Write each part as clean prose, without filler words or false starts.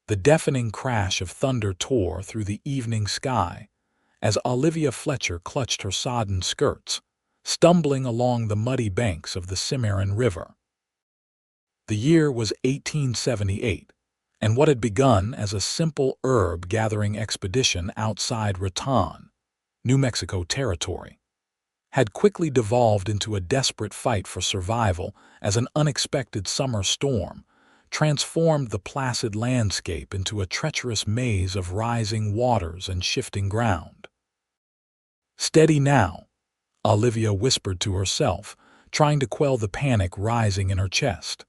The deafening crash of thunder tore through the evening sky as Olivia Fletcher clutched her sodden skirts, stumbling along the muddy banks of the Cimarron River. The year was 1878, and what had begun as a simple herb-gathering expedition outside Raton, New Mexico territory, had quickly devolved into a desperate fight for survival as an unexpected summer storm transformed the placid landscape into a treacherous maze of rising waters and shifting ground. "Steady now," Olivia whispered to herself, trying to quell the panic rising in her chest.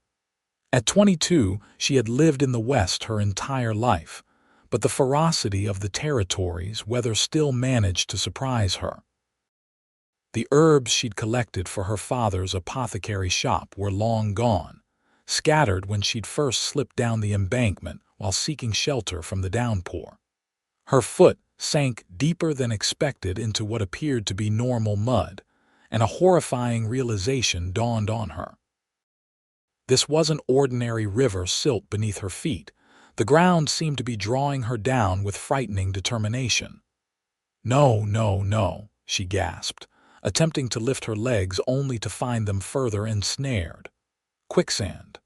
At 22, she had lived in the West her entire life, but the ferocity of the territory's weather still managed to surprise her. The herbs she'd collected for her father's apothecary shop were long gone, scattered when she'd first slipped down the embankment while seeking shelter from the downpour. Her foot sank deeper than expected into what appeared to be normal mud, and a horrifying realization dawned on her. This wasn't ordinary river silt beneath her feet. The ground seemed to be drawing her down with frightening determination. "No, no, no," she gasped, attempting to lift her legs only to find them further ensnared. Quicksand.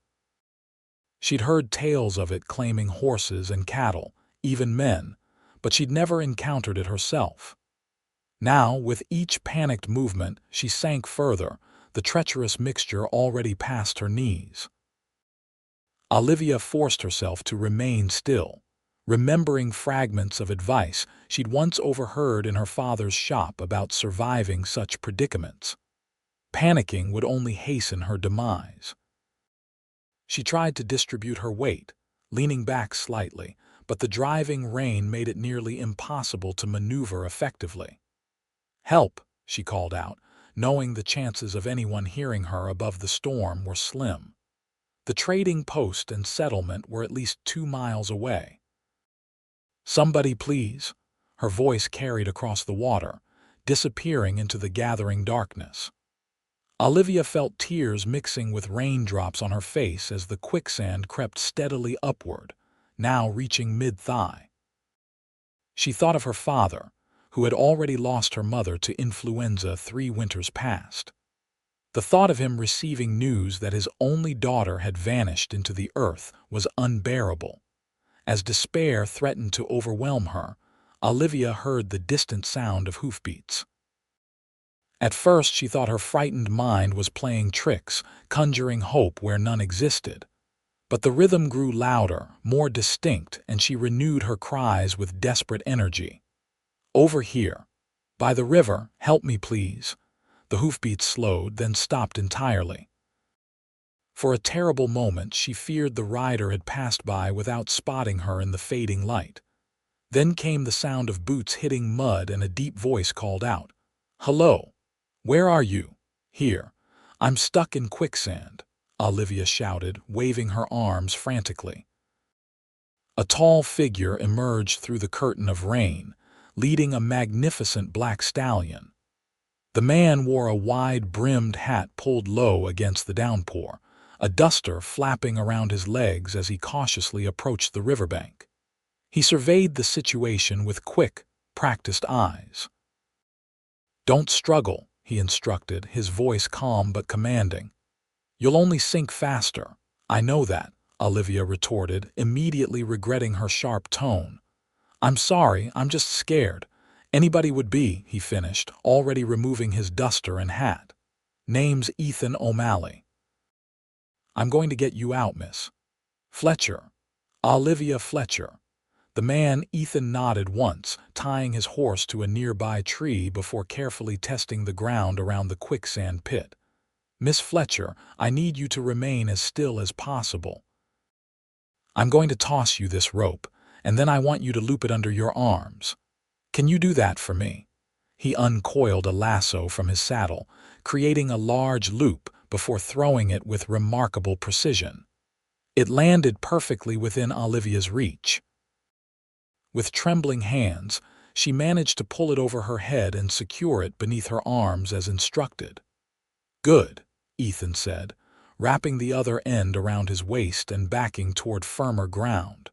She'd heard tales of it claiming horses and cattle, even men, but she'd never encountered it herself. Now, with each panicked movement, she sank further, the treacherous mixture already past her knees. Olivia forced herself to remain still, remembering fragments of advice she'd once overheard in her father's shop about surviving such predicaments. Panicking would only hasten her demise. She tried to distribute her weight, leaning back slightly, but the driving rain made it nearly impossible to maneuver effectively. "Help," she called out, knowing the chances of anyone hearing her above the storm were slim. The trading post and settlement were at least 2 miles away. "Somebody please," her voice carried across the water, disappearing into the gathering darkness. Olivia felt tears mixing with raindrops on her face as the quicksand crept steadily upward, now reaching mid-thigh. She thought of her father, who had already lost her mother to influenza 3 winters past. The thought of him receiving news that his only daughter had vanished into the earth was unbearable. As despair threatened to overwhelm her, Olivia heard the distant sound of hoofbeats. At first she thought her frightened mind was playing tricks, conjuring hope where none existed. But the rhythm grew louder, more distinct, and she renewed her cries with desperate energy. "Over here. By the river, help me please." The hoofbeats slowed, then stopped entirely. For a terrible moment she feared the rider had passed by without spotting her in the fading light. Then came the sound of boots hitting mud and a deep voice called out, "Hello. Where are you?" "Here. I'm stuck in quicksand," Olivia shouted, waving her arms frantically. A tall figure emerged through the curtain of rain, leading a magnificent black stallion. The man wore a wide-brimmed hat pulled low against the downpour, a duster flapping around his legs as he cautiously approached the riverbank. He surveyed the situation with quick, practiced eyes. "Don't struggle," he instructed, his voice calm but commanding. "You'll only sink faster." "I know that," Olivia retorted, immediately regretting her sharp tone. "I'm sorry, I'm just scared." "Anybody would be," he finished, already removing his duster and hat. "Name's Ethan O'Malley." "I'm going to get you out, Miss Fletcher." "Olivia Fletcher." The man, Ethan, nodded once, tying his horse to a nearby tree before carefully testing the ground around the quicksand pit. "Miss Fletcher, I need you to remain as still as possible. I'm going to toss you this rope, and then I want you to loop it under your arms. Can you do that for me?" He uncoiled a lasso from his saddle, creating a large loop before throwing it with remarkable precision. It landed perfectly within Olivia's reach. With trembling hands, she managed to pull it over her head and secure it beneath her arms as instructed. "Good," Ethan said, wrapping the other end around his waist and backing toward firmer ground.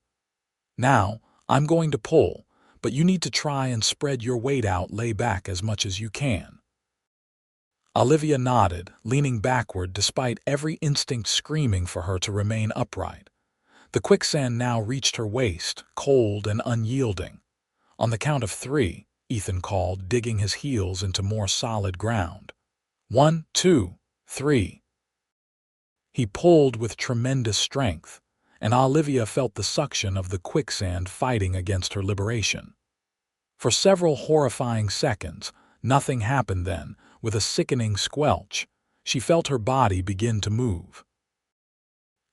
Now, I'm going to pull, but you need to try and spread your weight out, lay back as much as you can. Olivia nodded, leaning backward despite every instinct screaming for her to remain upright. The quicksand now reached her waist, cold and unyielding. On the count of 3, Ethan called, digging his heels into more solid ground. 1, 2, 3. He pulled with tremendous strength, and Olivia felt the suction of the quicksand fighting against her liberation. For several horrifying seconds, nothing happened. Then, with a sickening squelch, she felt her body begin to move.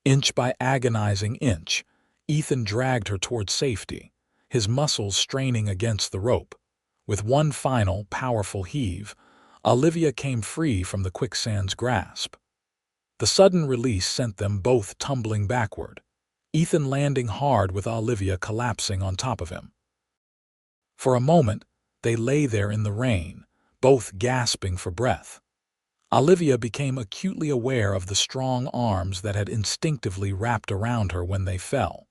Inch by agonizing inch, Ethan dragged her toward safety, his muscles straining against the rope. With one final, powerful heave, Olivia came free from the quicksand's grasp. The sudden release sent them both tumbling backward, Ethan landing hard with Olivia collapsing on top of him. For a moment, they lay there in the rain, both gasping for breath. Olivia became acutely aware of the strong arms that had instinctively wrapped around her when they fell.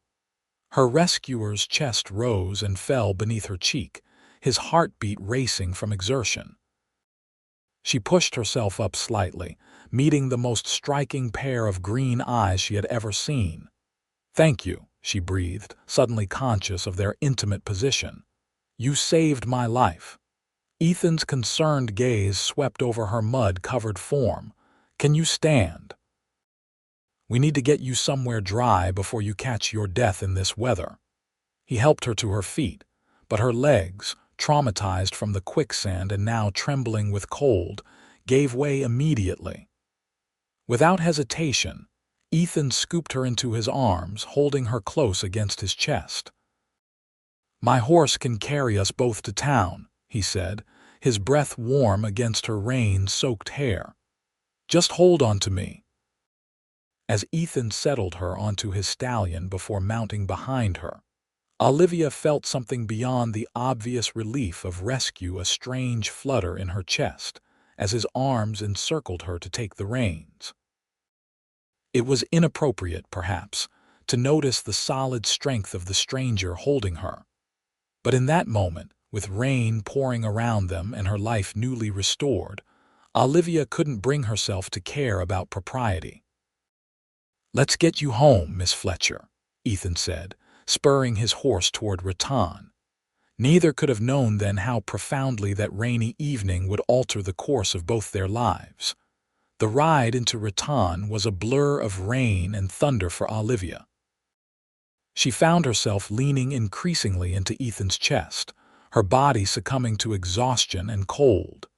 Her rescuer's chest rose and fell beneath her cheek, his heartbeat racing from exertion. She pushed herself up slightly, meeting the most striking pair of green eyes she had ever seen. "Thank you," she breathed, suddenly conscious of their intimate position. "You saved my life." Ethan's concerned gaze swept over her mud-covered form. "Can you stand? We need to get you somewhere dry before you catch your death in this weather." He helped her to her feet, but her legs, traumatized from the quicksand and now trembling with cold, gave way immediately. Without hesitation, Ethan scooped her into his arms, holding her close against his chest. "My horse can carry us both to town," he said, his breath warm against her rain-soaked hair. "Just hold on to me." As Ethan settled her onto his stallion before mounting behind her, Olivia felt something beyond the obvious relief of rescue, a strange flutter in her chest, as his arms encircled her to take the reins. It was inappropriate, perhaps, to notice the solid strength of the stranger holding her. But in that moment, with rain pouring around them and her life newly restored, Olivia couldn't bring herself to care about propriety. "Let's get you home, Miss Fletcher," Ethan said, spurring his horse toward Rattan. Neither could have known then how profoundly that rainy evening would alter the course of both their lives. The ride into Rattan was a blur of rain and thunder for Olivia. She found herself leaning increasingly into Ethan's chest, her body succumbing to exhaustion and cold.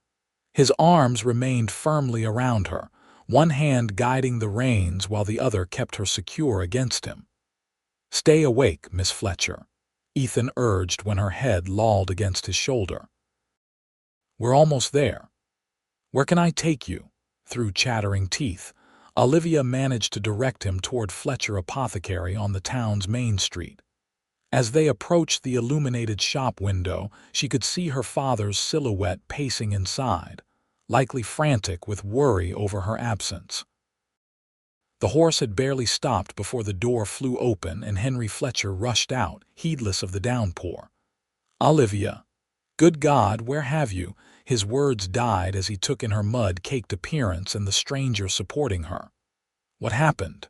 His arms remained firmly around her, one hand guiding the reins while the other kept her secure against him. "Stay awake, Miss Fletcher," Ethan urged when her head lolled against his shoulder. "We're almost there. Where can I take you?" Through chattering teeth, Olivia managed to direct him toward Fletcher Apothecary on the town's main street. As they approached the illuminated shop window, she could see her father's silhouette pacing inside, likely frantic with worry over her absence. The horse had barely stopped before the door flew open and Henry Fletcher rushed out, heedless of the downpour. "Olivia, good God, where have you?" His words died as he took in her mud-caked appearance and the stranger supporting her. "What happened?"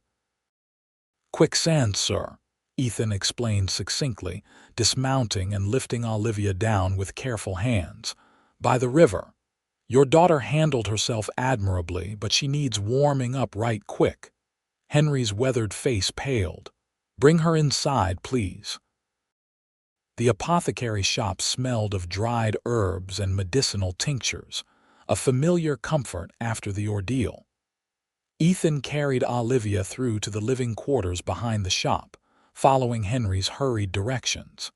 "Quicksand, sir," Ethan explained succinctly, dismounting and lifting Olivia down with careful hands. "By the river. Your daughter handled herself admirably, but she needs warming up right quick." Henry's weathered face paled. "Bring her inside, please." The apothecary shop smelled of dried herbs and medicinal tinctures, a familiar comfort after the ordeal. Ethan carried Olivia through to the living quarters behind the shop, following Henry's hurried directions.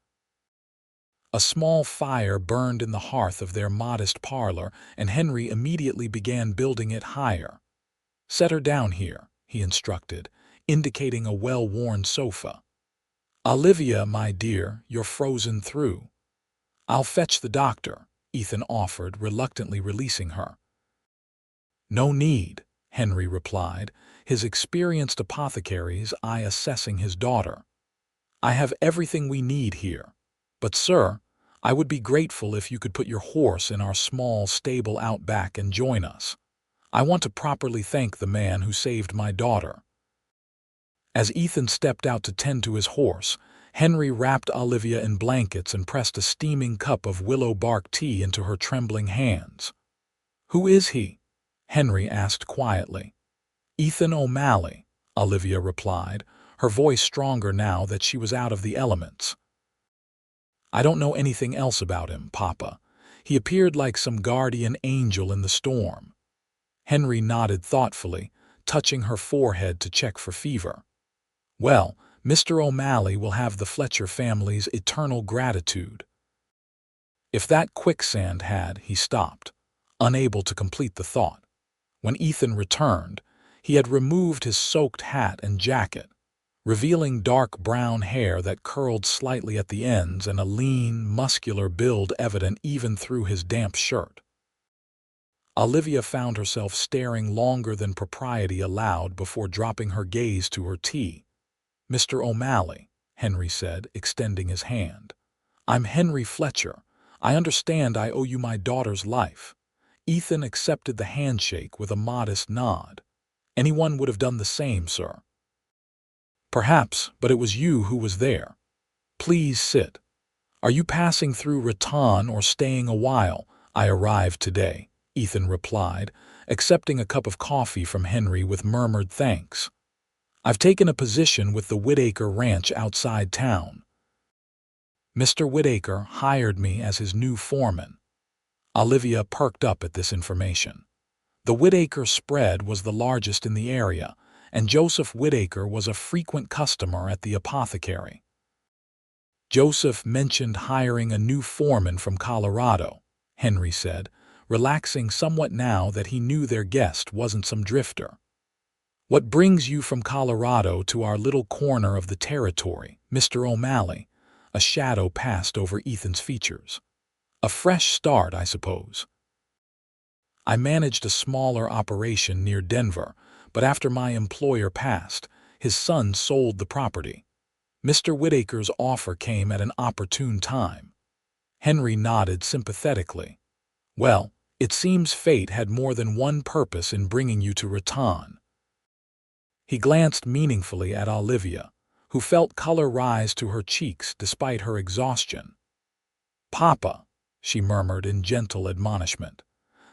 A small fire burned in the hearth of their modest parlor, and Henry immediately began building it higher. "Set her down here," he instructed, indicating a well-worn sofa. "Olivia, my dear, you're frozen through." "I'll fetch the doctor," Ethan offered, reluctantly releasing her. "No need," Henry replied, his experienced apothecary's eye assessing his daughter. I have everything we need here. But, sir, I would be grateful if you could put your horse in our small stable out back and join us. I want to properly thank the man who saved my daughter." As Ethan stepped out to tend to his horse, Henry wrapped Olivia in blankets and pressed a steaming cup of willow bark tea into her trembling hands. "Who is he?" Henry asked quietly. "Ethan O'Malley," Olivia replied, her voice stronger now that she was out of the elements. "I don't know anything else about him, Papa. He appeared like some guardian angel in the storm." Henry nodded thoughtfully, touching her forehead to check for fever. "Well, Mr. O'Malley will have the Fletcher family's eternal gratitude." If that Quicksand had, he stopped, unable to complete the thought. When Ethan returned, he had removed his soaked hat and jacket, revealing dark brown hair that curled slightly at the ends and a lean, muscular build evident even through his damp shirt. Olivia found herself staring longer than propriety allowed before dropping her gaze to her tea. "Mr. O'Malley," Henry said, extending his hand. "I'm Henry Fletcher. I understand I owe you my daughter's life." Ethan accepted the handshake with a modest nod. "Anyone would have done the same, sir." "Perhaps, but it was you who was there. Please sit. Are you passing through Raton or staying a while?" "I arrived today," Ethan replied, accepting a cup of coffee from Henry with murmured thanks. "I've taken a position with the Whitaker Ranch outside town. Mr. Whitaker hired me as his new foreman." Olivia perked up at this information. The Whitaker spread was the largest in the area, and Joseph Whitaker was a frequent customer at the apothecary. "Joseph mentioned hiring a new foreman from Colorado," Henry said, relaxing somewhat now that he knew their guest wasn't some drifter. "What brings you from Colorado to our little corner of the territory, Mr. O'Malley?" A shadow passed over Ethan's features. "A fresh start, I suppose." "I managed a smaller operation near Denver, but after my employer passed, his son sold the property. Mr. Whitaker's offer came at an opportune time." Henry nodded sympathetically. "Well, it seems fate had more than one purpose in bringing you to Raton." He glanced meaningfully at Olivia, who felt color rise to her cheeks despite her exhaustion. "Papa," she murmured in gentle admonishment.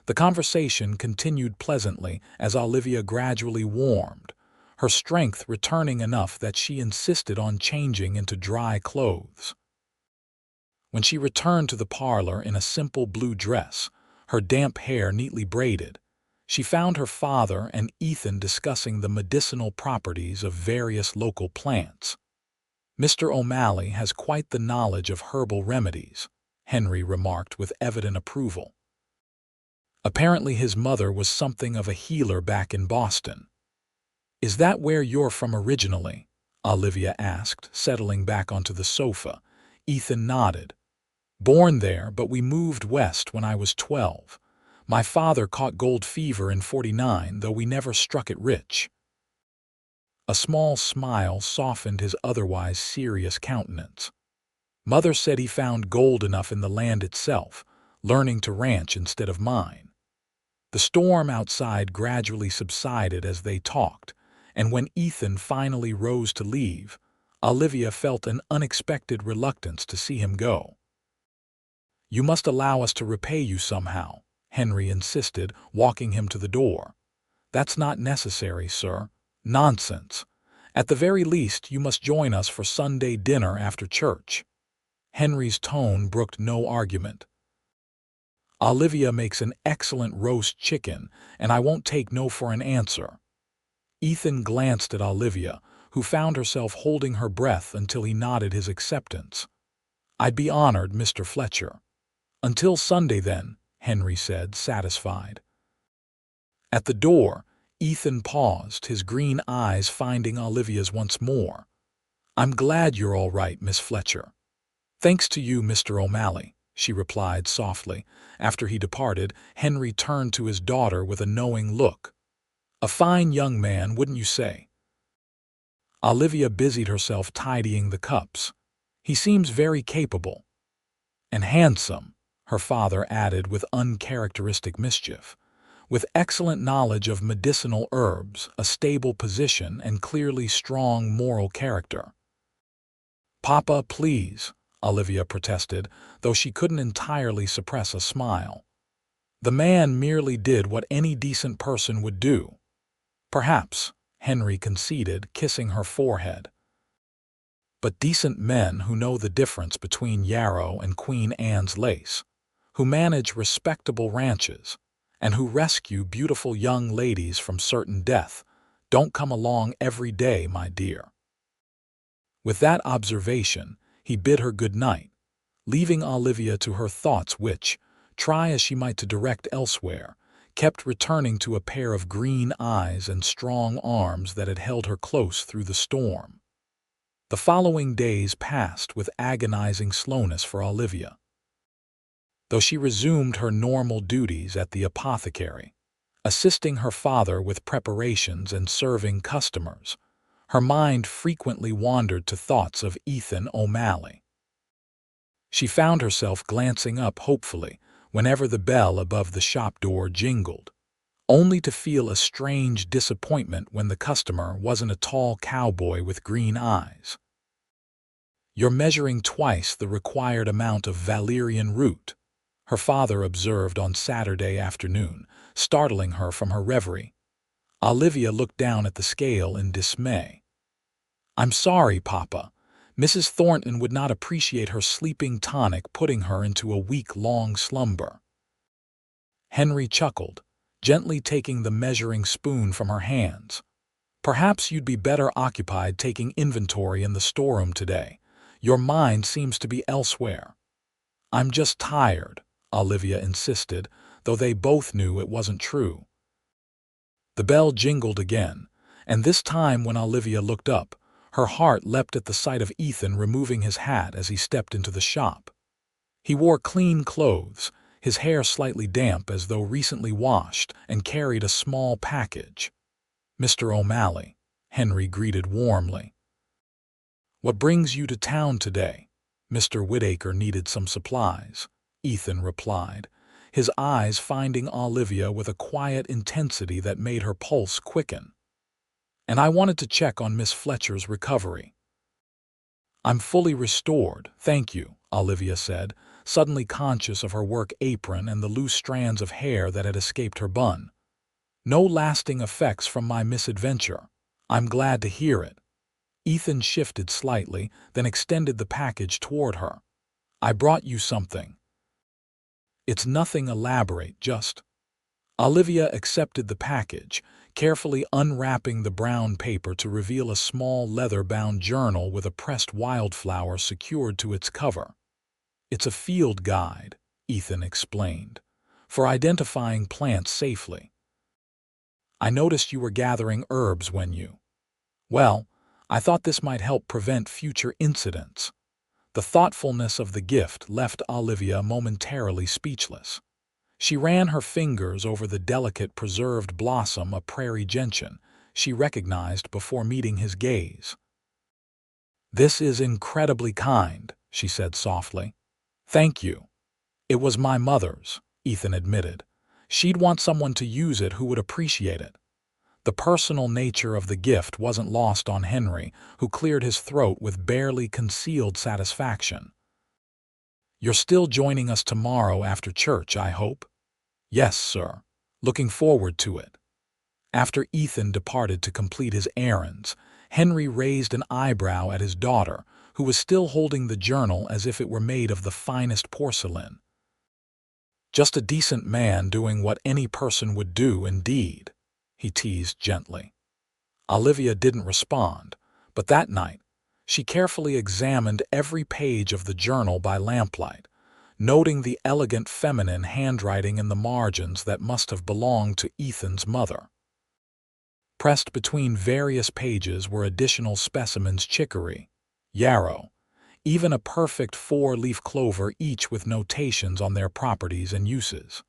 The conversation continued pleasantly as Olivia gradually warmed, her strength returning enough that she insisted on changing into dry clothes. When she returned to the parlor in a simple blue dress, her damp hair neatly braided, she found her father and Ethan discussing the medicinal properties of various local plants. "Mr. O'Malley has quite the knowledge of herbal remedies," Henry remarked with evident approval. "Apparently his mother was something of a healer back in Boston." "Is that where you're from originally?" Olivia asked, settling back onto the sofa. Ethan nodded. "Born there, but we moved west when I was 12. My father caught gold fever in '49, though we never struck it rich." A small smile softened his otherwise serious countenance. "Mother said he found gold enough in the land itself, learning to ranch instead of mine." The storm outside gradually subsided as they talked, and when Ethan finally rose to leave, Olivia felt an unexpected reluctance to see him go. "You must allow us to repay you somehow," Henry insisted, walking him to the door. "That's not necessary, sir." "Nonsense. At the very least, you must join us for Sunday dinner after church." Henry's tone brooked no argument. "Olivia makes an excellent roast chicken, and I won't take no for an answer." Ethan glanced at Olivia, who found herself holding her breath until he nodded his acceptance. "I'd be honored, Mr. Fletcher." "Until Sunday, then," Henry said, satisfied. At the door, Ethan paused, his green eyes finding Olivia's once more. "I'm glad you're all right, Miss Fletcher." "Thanks to you, Mr. O'Malley," she replied softly. After he departed, Henry turned to his daughter with a knowing look. "A fine young man, wouldn't you say?" Olivia busied herself tidying the cups. "He seems very capable." "And handsome," her father added with uncharacteristic mischief. "With excellent knowledge of medicinal herbs, a stable position, and clearly strong moral character." "Papa, please," Olivia protested, though she couldn't entirely suppress a smile. "The man merely did what any decent person would do." "Perhaps," Henry conceded, kissing her forehead. "But decent men who know the difference between yarrow and Queen Anne's lace, who manage respectable ranches, and who rescue beautiful young ladies from certain death, don't come along every day, my dear." With that observation, he bid her good night, leaving Olivia to her thoughts which, try as she might to direct elsewhere, kept returning to a pair of green eyes and strong arms that had held her close through the storm. The following days passed with agonizing slowness for Olivia. Though she resumed her normal duties at the apothecary, assisting her father with preparations and serving customers, her mind frequently wandered to thoughts of Ethan O'Malley. She found herself glancing up hopefully whenever the bell above the shop door jingled, only to feel a strange disappointment when the customer wasn't a tall cowboy with green eyes. "You're measuring twice the required amount of valerian root," her father observed on Saturday afternoon, startling her from her reverie. Olivia looked down at the scale in dismay. "I'm sorry, Papa. Mrs. Thornton would not appreciate her sleeping tonic putting her into a week-long slumber." Henry chuckled, gently taking the measuring spoon from her hands. "Perhaps you'd be better occupied taking inventory in the storeroom today. Your mind seems to be elsewhere." "I'm just tired," Olivia insisted, though they both knew it wasn't true. The bell jingled again, and this time when Olivia looked up, her heart leapt at the sight of Ethan removing his hat as he stepped into the shop. He wore clean clothes, his hair slightly damp as though recently washed, and carried a small package. "Mr. O'Malley," Henry greeted warmly. "What brings you to town today?" "Mr. Whittaker needed some supplies," Ethan replied, his eyes finding Olivia with a quiet intensity that made her pulse quicken. "And I wanted to check on Miss Fletcher's recovery." "I'm fully restored, thank you," Olivia said, suddenly conscious of her work apron and the loose strands of hair that had escaped her bun. "No lasting effects from my misadventure. I'm glad to hear it." Ethan shifted slightly, then extended the package toward her. "I brought you something." "It's nothing elaborate, just—" Olivia accepted the package, carefully unwrapping the brown paper to reveal a small leather-bound journal with a pressed wildflower secured to its cover. "It's a field guide," Ethan explained, "for identifying plants safely. I noticed you were gathering herbs when you— Well, I thought this might help prevent future incidents." The thoughtfulness of the gift left Olivia momentarily speechless. She ran her fingers over the delicate preserved blossom of prairie gentian she recognized before meeting his gaze. "This is incredibly kind," she said softly. "Thank you." "It was my mother's," Ethan admitted. "She'd want someone to use it who would appreciate it." The personal nature of the gift wasn't lost on Henry, who cleared his throat with barely concealed satisfaction. "You're still joining us tomorrow after church, I hope?" "Yes, sir. Looking forward to it." After Ethan departed to complete his errands, Henry raised an eyebrow at his daughter, who was still holding the journal as if it were made of the finest porcelain. "Just a decent man doing what any person would do, indeed," he teased gently. Olivia didn't respond, but that night, she carefully examined every page of the journal by lamplight, noting the elegant feminine handwriting in the margins that must have belonged to Ethan's mother. Pressed between various pages were additional specimens: chicory, yarrow, even a perfect 4-leaf clover, each with notations on their properties and uses.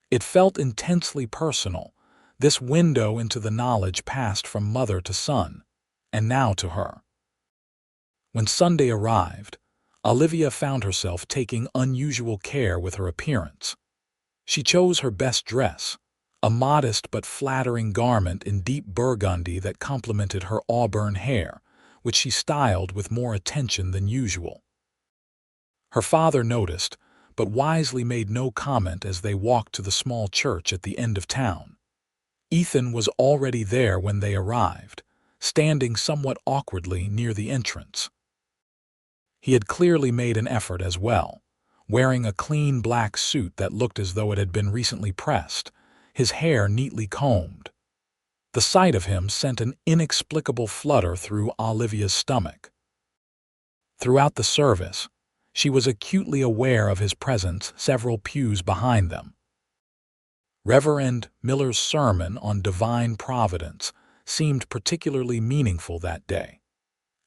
It felt intensely personal, this window into the knowledge passed from mother to son, and now to her. When Sunday arrived, Olivia found herself taking unusual care with her appearance. She chose her best dress, a modest but flattering garment in deep burgundy that complemented her auburn hair, which she styled with more attention than usual. Her father noticed, but wisely made no comment as they walked to the small church at the end of town. Ethan was already there when they arrived, standing somewhat awkwardly near the entrance. He had clearly made an effort as well, wearing a clean black suit that looked as though it had been recently pressed, his hair neatly combed. The sight of him sent an inexplicable flutter through Olivia's stomach. Throughout the service, she was acutely aware of his presence several pews behind them. Reverend Miller's sermon on divine providence seemed particularly meaningful that day.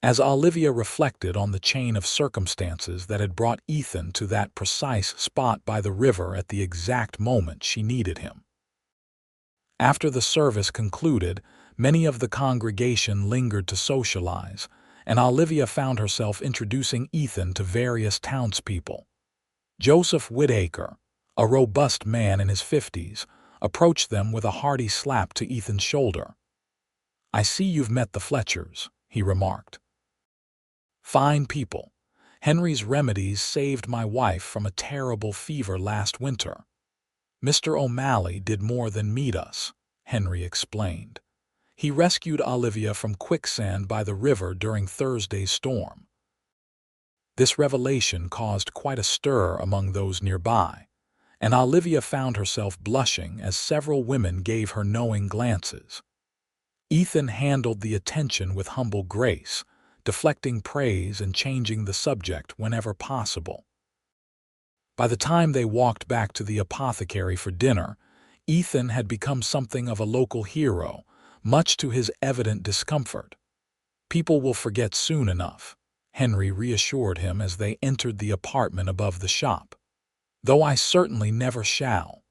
As Olivia reflected on the chain of circumstances that had brought Ethan to that precise spot by the river at the exact moment she needed him. After the service concluded, many of the congregation lingered to socialize, and Olivia found herself introducing Ethan to various townspeople. Joseph Whittaker, a robust man in his 50s, approached them with a hearty slap to Ethan's shoulder. "I see you've met the Fletchers," he remarked. "Fine people. Henry's remedies saved my wife from a terrible fever last winter." "Mr. O'Malley did more than meet us," Henry explained. "He rescued Olivia from Quicksand by the river during Thursday's storm." This revelation caused quite a stir among those nearby, and Olivia found herself blushing as several women gave her knowing glances. Ethan handled the attention with humble grace, deflecting praise and changing the subject whenever possible. By the time they walked back to the apothecary for dinner, Ethan had become something of a local hero, much to his evident discomfort. "People will forget soon enough," Henry reassured him as they entered the apartment above the shop. "Though I certainly never shall."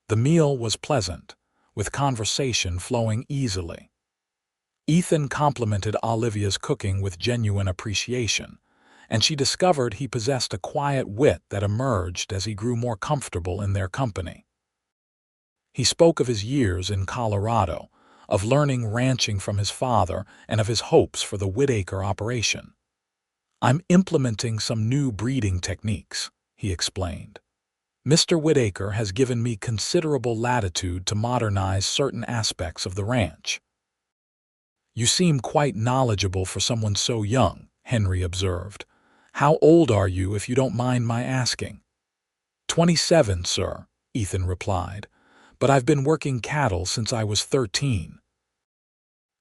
The meal was pleasant, with conversation flowing easily. Ethan complimented Olivia's cooking with genuine appreciation, and she discovered he possessed a quiet wit that emerged as he grew more comfortable in their company. He spoke of his years in Colorado, of learning ranching from his father, and of his hopes for the Whittaker operation. "I'm implementing some new breeding techniques," he explained. "Mr. Whittaker has given me considerable latitude to modernize certain aspects of the ranch." "You seem quite knowledgeable for someone so young," Henry observed. "How old are you, if you don't mind my asking?" 27, sir," Ethan replied, "but I've been working cattle since I was 13.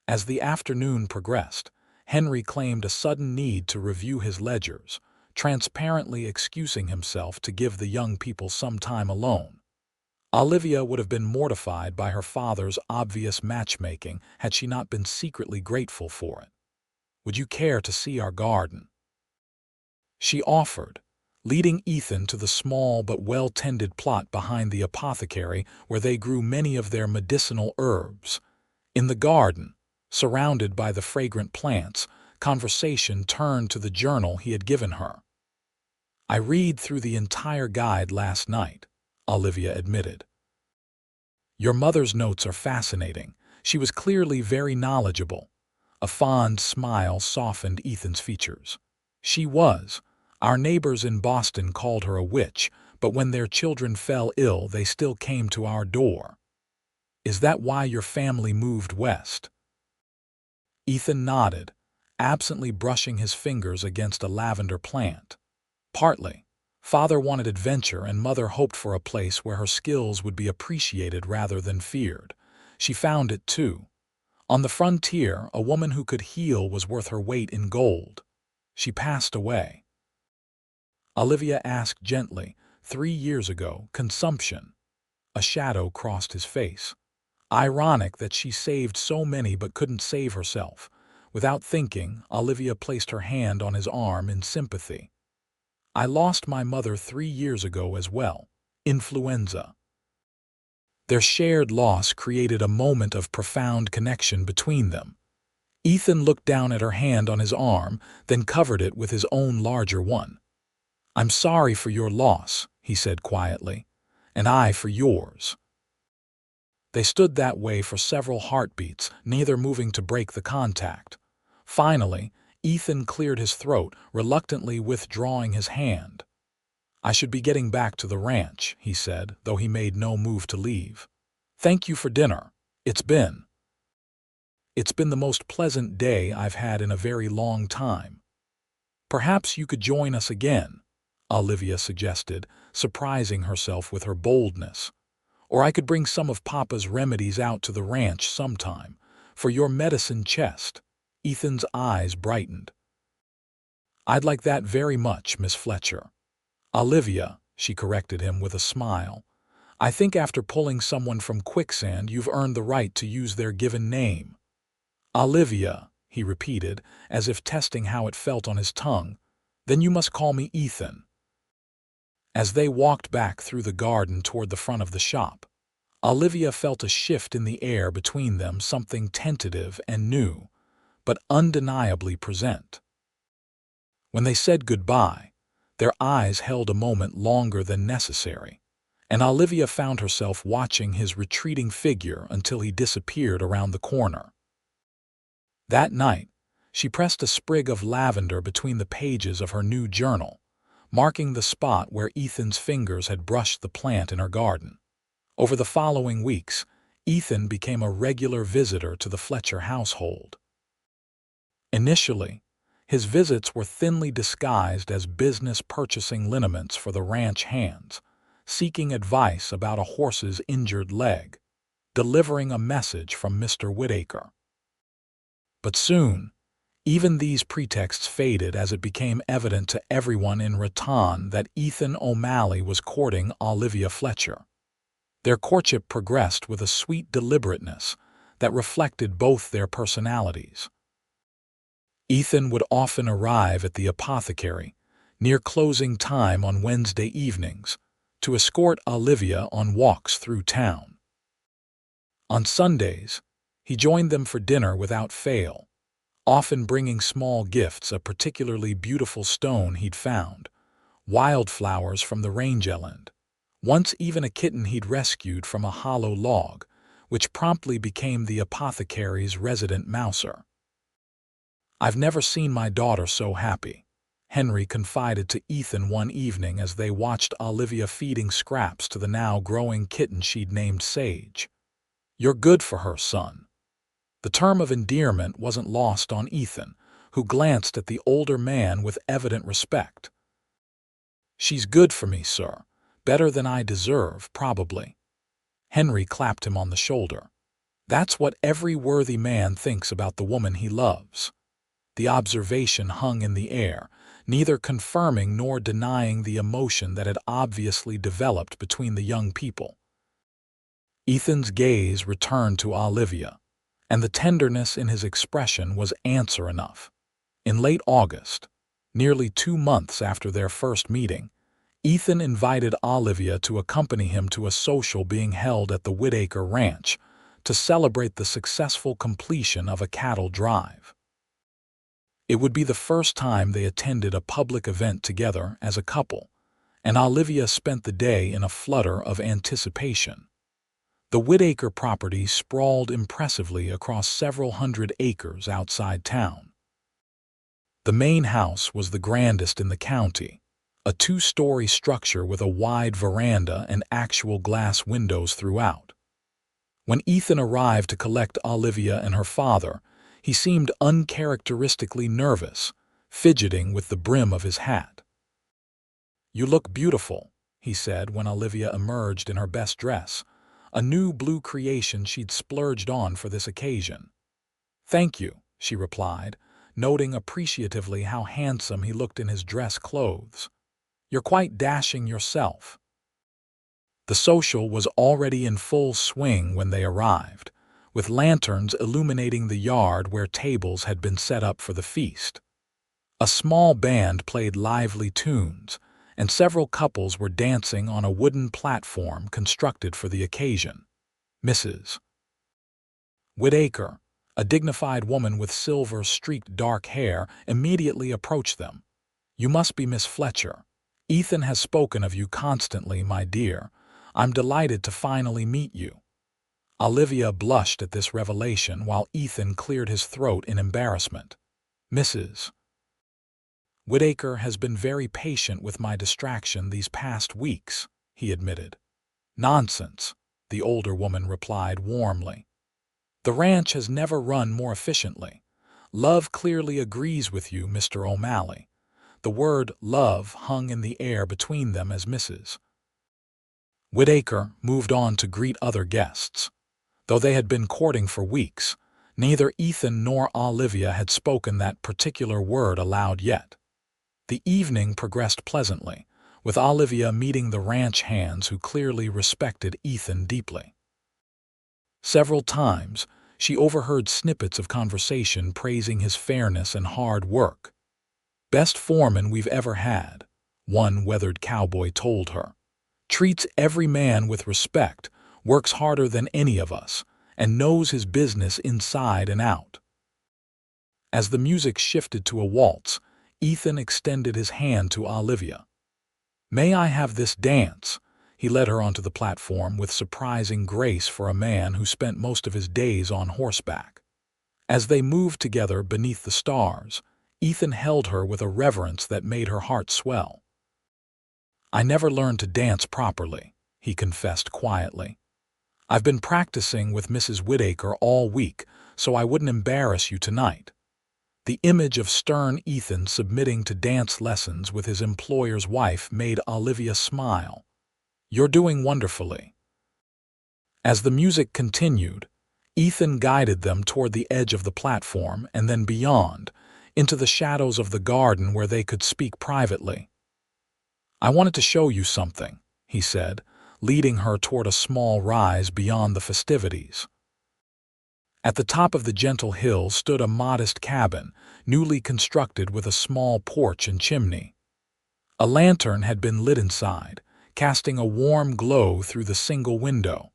As the afternoon progressed, Henry claimed a sudden need to review his ledgers, transparently excusing himself to give the young people some time alone. Olivia would have been mortified by her father's obvious matchmaking had she not been secretly grateful for it. "Would you care to see our garden?" she offered, leading Ethan to the small but well-tended plot behind the apothecary where they grew many of their medicinal herbs. In the garden, surrounded by the fragrant plants, conversation turned to the journal he had given her. "I read through the entire guide last night," Olivia admitted. "Your mother's notes are fascinating. She was clearly very knowledgeable." A fond smile softened Ethan's features. "She was. Our neighbors in Boston called her a witch, but when their children fell ill, they still came to our door." "Is that why your family moved west?" Ethan nodded, absently brushing his fingers against a lavender plant. "Partly. Father wanted adventure and Mother hoped for a place where her skills would be appreciated rather than feared. She found it too. On the frontier, a woman who could heal was worth her weight in gold. She passed away." Olivia asked gently, 3 years ago, consumption." A shadow crossed his face. Ironic that she saved so many but couldn't save herself. Without thinking, Olivia placed her hand on his arm in sympathy. "I lost my mother 3 years ago as well. Influenza." Their shared loss created a moment of profound connection between them. Ethan looked down at her hand on his arm, then covered it with his own larger one. "I'm sorry for your loss," he said quietly, "and I for yours." They stood that way for several heartbeats, neither moving to break the contact. Finally, Ethan cleared his throat, reluctantly withdrawing his hand. "I should be getting back to the ranch," he said, though he made no move to leave. "Thank you for dinner. It's been the most pleasant day I've had in a very long time." "Perhaps you could join us again," Olivia suggested, surprising herself with her boldness. "Or I could bring some of Papa's remedies out to the ranch sometime, for your medicine chest." Ethan's eyes brightened. "I'd like that very much, Miss Fletcher." "Olivia," she corrected him with a smile, "I think after pulling someone from Quicksand you've earned the right to use their given name." "Olivia," he repeated, as if testing how it felt on his tongue. "Then you must call me Ethan." As they walked back through the garden toward the front of the shop, Olivia felt a shift in the air between them, something tentative and new, but undeniably present. When they said goodbye, their eyes held a moment longer than necessary, and Olivia found herself watching his retreating figure until he disappeared around the corner. That night, she pressed a sprig of lavender between the pages of her new journal, marking the spot where Ethan's fingers had brushed the plant in her garden. Over the following weeks, Ethan became a regular visitor to the Fletcher household. Initially, his visits were thinly disguised as business purchasing liniments for the ranch hands, seeking advice about a horse's injured leg, delivering a message from Mr. Whitaker. But soon, even these pretexts faded as it became evident to everyone in Raton that Ethan O'Malley was courting Olivia Fletcher. Their courtship progressed with a sweet deliberateness that reflected both their personalities. Ethan would often arrive at the apothecary near closing time on Wednesday evenings to escort Olivia on walks through town. On Sundays, he joined them for dinner without fail, often bringing small gifts, a particularly beautiful stone he'd found, wildflowers from the range elland, once even a kitten he'd rescued from a hollow log, which promptly became the apothecary's resident mouser. "I've never seen my daughter so happy," Henry confided to Ethan one evening as they watched Olivia feeding scraps to the now growing kitten she'd named Sage. "You're good for her, son." The term of endearment wasn't lost on Ethan, who glanced at the older man with evident respect. "She's good for me, sir. Better than I deserve, probably." Henry clapped him on the shoulder. "That's what every worthy man thinks about the woman he loves." The observation hung in the air, neither confirming nor denying the emotion that had obviously developed between the young people. Ethan's gaze returned to Olivia, and the tenderness in his expression was answer enough. In late August, nearly 2 months after their first meeting, Ethan invited Olivia to accompany him to a social being held at the Whitaker Ranch to celebrate the successful completion of a cattle drive. It would be the first time they attended a public event together as a couple, and Olivia spent the day in a flutter of anticipation. The Whitaker property sprawled impressively across several hundred acres outside town. The main house was the grandest in the county, a 2-story structure with a wide veranda and actual glass windows throughout. When Ethan arrived to collect Olivia and her father, he seemed uncharacteristically nervous, fidgeting with the brim of his hat. "You look beautiful," he said when Olivia emerged in her best dress, a new blue creation she'd splurged on for this occasion. "Thank you," she replied, noting appreciatively how handsome he looked in his dress clothes. "You're quite dashing yourself." The social was already in full swing when they arrived, with lanterns illuminating the yard where tables had been set up for the feast. A small band played lively tunes, and several couples were dancing on a wooden platform constructed for the occasion. Mrs. Whitaker, A dignified woman with silver-streaked dark hair immediately approached them. "You must be Miss Fletcher. Ethan has spoken of you constantly, my dear. I'm delighted to finally meet you." Olivia blushed at this revelation while Ethan cleared his throat in embarrassment. "Mrs. Whittaker has been very patient with my distraction these past weeks," he admitted. "Nonsense," the older woman replied warmly. "The ranch has never run more efficiently. Love clearly agrees with you, Mr. O'Malley." The word love hung in the air between them as Mrs. Whittaker moved on to greet other guests. Though they had been courting for weeks, neither Ethan nor Olivia had spoken that particular word aloud yet. The evening progressed pleasantly, with Olivia meeting the ranch hands who clearly respected Ethan deeply. Several times, she overheard snippets of conversation praising his fairness and hard work. "Best foreman we've ever had," one weathered cowboy told her. "Treats every man with respect, works harder than any of us, and knows his business inside and out." As the music shifted to a waltz, Ethan extended his hand to Olivia. "May I have this dance?" He led her onto the platform with surprising grace for a man who spent most of his days on horseback. As they moved together beneath the stars, Ethan held her with a reverence that made her heart swell. "I never learned to dance properly," he confessed quietly. "I've been practicing with Mrs. Whittaker all week, so I wouldn't embarrass you tonight." The image of stern Ethan submitting to dance lessons with his employer's wife made Olivia smile. "You're doing wonderfully." As the music continued, Ethan guided them toward the edge of the platform and then beyond, into the shadows of the garden where they could speak privately. "I wanted to show you something," he said, leading her toward a small rise beyond the festivities. At the top of the gentle hill stood a modest cabin, newly constructed with a small porch and chimney. A lantern had been lit inside, casting a warm glow through the single window.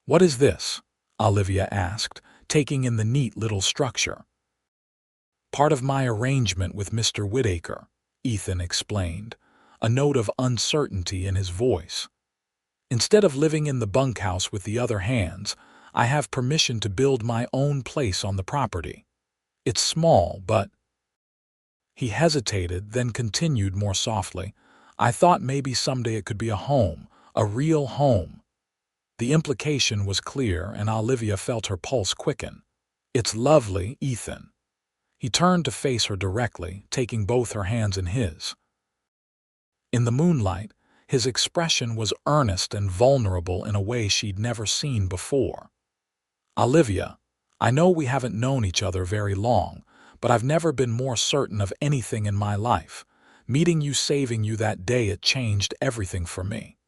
"What is this?" Olivia asked, taking in the neat little structure. "Part of my arrangement with Mr. Whittaker," Ethan explained, a note of uncertainty in his voice. "Instead of living in the bunkhouse with the other hands, I have permission to build my own place on the property. It's small, but—" He hesitated, then continued more softly, "I thought maybe someday it could be a home, a real home." The implication was clear, and Olivia felt her pulse quicken. "It's lovely, Ethan." He turned to face her directly, taking both her hands in his. In the moonlight, his expression was earnest and vulnerable in a way she'd never seen before. "Olivia, I know we haven't known each other very long, but I've never been more certain of anything in my life. Meeting you, saving you that day, it changed everything for me."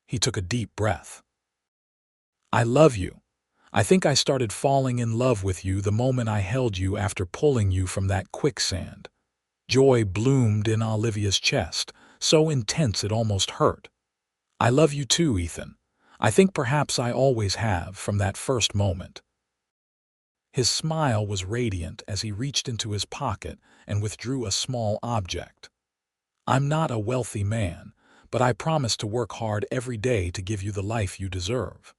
He took a deep breath. "I love you. I think I started falling in love with you the moment I held you after pulling you from that quicksand." Joy bloomed in Olivia's chest, so intense it almost hurt. "I love you too, Ethan. I think perhaps I always have, from that first moment." His smile was radiant as he reached into his pocket and withdrew a small object. "I'm not a wealthy man, but I promise to work hard every day to give you the life you deserve.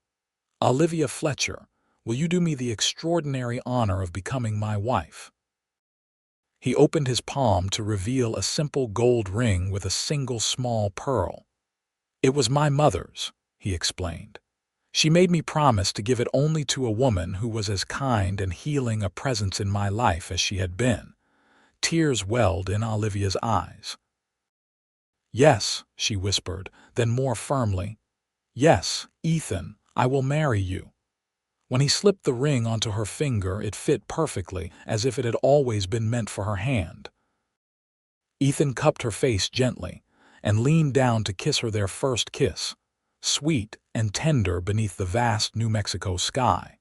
Olivia Fletcher, will you do me the extraordinary honor of becoming my wife?" He opened his palm to reveal a simple gold ring with a single small pearl. "It was my mother's," he explained. "She made me promise to give it only to a woman who was as kind and healing a presence in my life as she had been." Tears welled in Olivia's eyes. "Yes," she whispered, then more firmly, "Yes, Ethan, I will marry you." When he slipped the ring onto her finger, it fit perfectly, as if it had always been meant for her hand. Ethan cupped her face gently and leaned down to kiss her, their first kiss, sweet and tender beneath the vast New Mexico sky.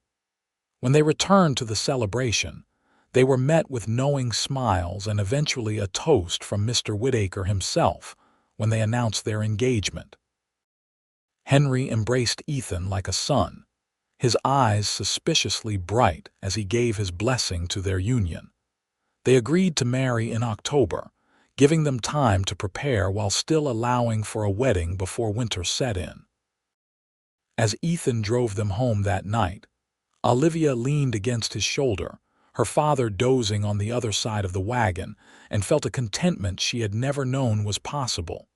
When they returned to the celebration, they were met with knowing smiles and eventually a toast from Mr. Whittaker himself when they announced their engagement. Henry embraced Ethan like a son, his eyes suspiciously bright as he gave his blessing to their union. They agreed to marry in October, giving them time to prepare while still allowing for a wedding before winter set in. As Ethan drove them home that night, Olivia leaned against his shoulder, her father dozing on the other side of the wagon, and felt a contentment she had never known was possible.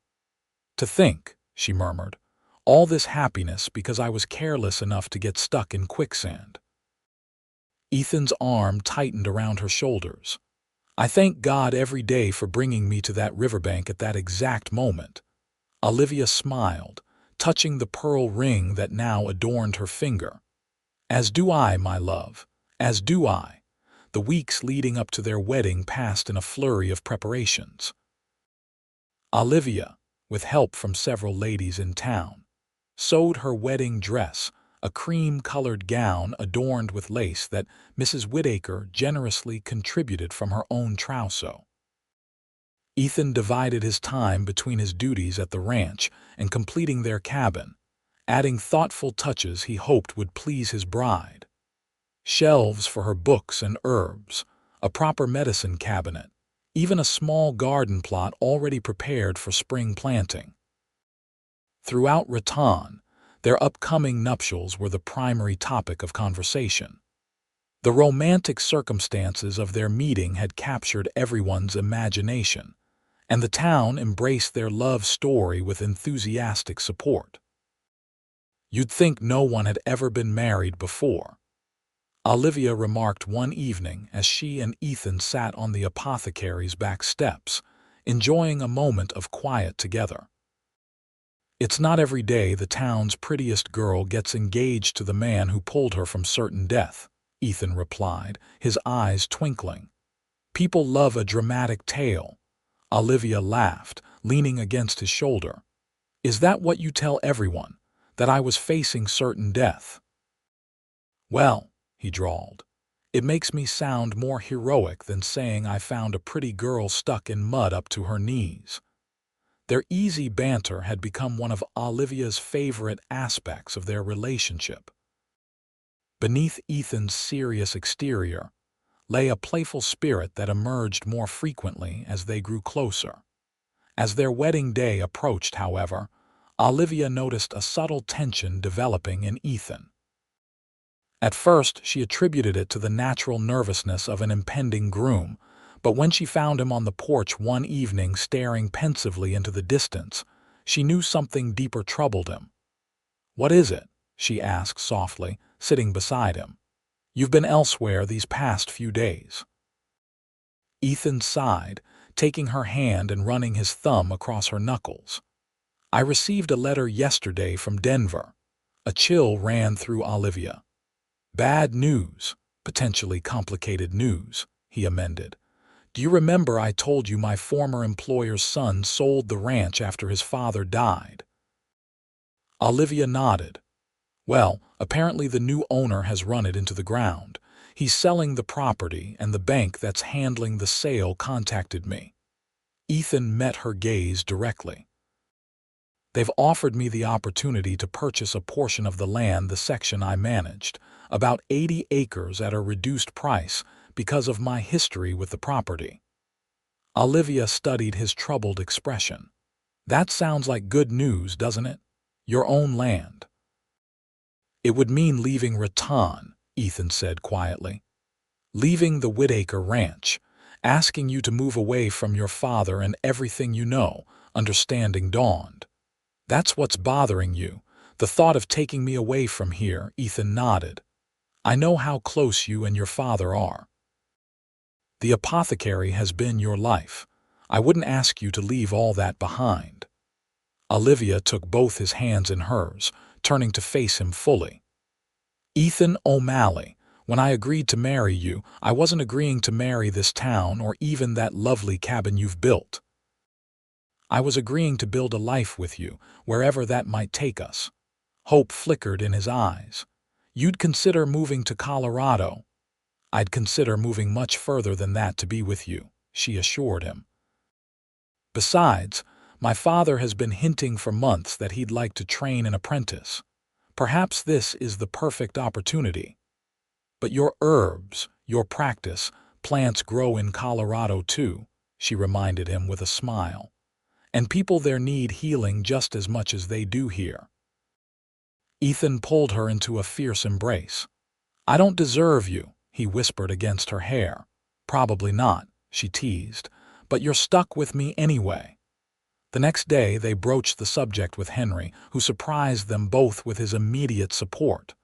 "To think," she murmured, "all this happiness because I was careless enough to get stuck in quicksand." Ethan's arm tightened around her shoulders. "I thank God every day for bringing me to that riverbank at that exact moment." Olivia smiled, touching the pearl ring that now adorned her finger. "As do I, my love, as do I." The weeks leading up to their wedding passed in a flurry of preparations. Olivia, with help from several ladies in town, sewed her wedding dress, a cream-colored gown adorned with lace that Mrs. Whittaker generously contributed from her own trousseau. Ethan divided his time between his duties at the ranch and completing their cabin, adding thoughtful touches he hoped would please his bride. Shelves for her books and herbs, a proper medicine cabinet, even a small garden plot already prepared for spring planting. Throughout Raton, their upcoming nuptials were the primary topic of conversation. The romantic circumstances of their meeting had captured everyone's imagination, and the town embraced their love story with enthusiastic support. "You'd think no one had ever been married before," Olivia remarked one evening as she and Ethan sat on the apothecary's back steps, enjoying a moment of quiet together. "It's not every day the town's prettiest girl gets engaged to the man who pulled her from certain death," Ethan replied, his eyes twinkling. "People love a dramatic tale." Olivia laughed, leaning against his shoulder. "Is that what you tell everyone, that I was facing certain death?" "Well," he drawled, "it makes me sound more heroic than saying I found a pretty girl stuck in mud up to her knees." Their easy banter had become one of Olivia's favorite aspects of their relationship. Beneath Ethan's serious exterior lay a playful spirit that emerged more frequently as they grew closer. As their wedding day approached, however, Olivia noticed a subtle tension developing in Ethan. At first, she attributed it to the natural nervousness of an impending groom, but when she found him on the porch one evening staring pensively into the distance, she knew something deeper troubled him. "What is it?" she asked softly, sitting beside him. "You've been elsewhere these past few days." Ethan sighed, taking her hand and running his thumb across her knuckles. "I received a letter yesterday from Denver." A chill ran through Olivia. "Bad news, potentially complicated news," he amended. "Do you remember I told you my former employer's son sold the ranch after his father died?" Olivia nodded. "Well, apparently the new owner has run it into the ground. He's selling the property, and the bank that's handling the sale contacted me." Ethan met her gaze directly. "They've offered me the opportunity to purchase a portion of the land the section I managed, about 80 acres at a reduced price because of my history with the property." Olivia studied his troubled expression. "That sounds like good news, doesn't it? Your own land." "It would mean leaving Raton," Ethan said quietly. "Leaving the Whittaker Ranch, asking you to move away from your father and everything you know," understanding dawned. "That's what's bothering you, the thought of taking me away from here," Ethan nodded. "I know how close you and your father are. The apothecary has been your life. I wouldn't ask you to leave all that behind." Olivia took both his hands in hers, turning to face him fully. "Ethan O'Malley, when I agreed to marry you, I wasn't agreeing to marry this town or even that lovely cabin you've built. I was agreeing to build a life with you, wherever that might take us." Hope flickered in his eyes. "You'd consider moving to Colorado." "I'd consider moving much further than that to be with you," she assured him. "Besides, my father has been hinting for months that he'd like to train an apprentice. Perhaps this is the perfect opportunity. But your herbs, your practice, plants grow in Colorado too, she reminded him with a smile. And people there need healing just as much as they do here. Ethan pulled her into a fierce embrace. I don't deserve you, he whispered against her hair. Probably not, she teased, but you're stuck with me anyway. The next day they broached the subject with Henry, who surprised them both with his immediate support.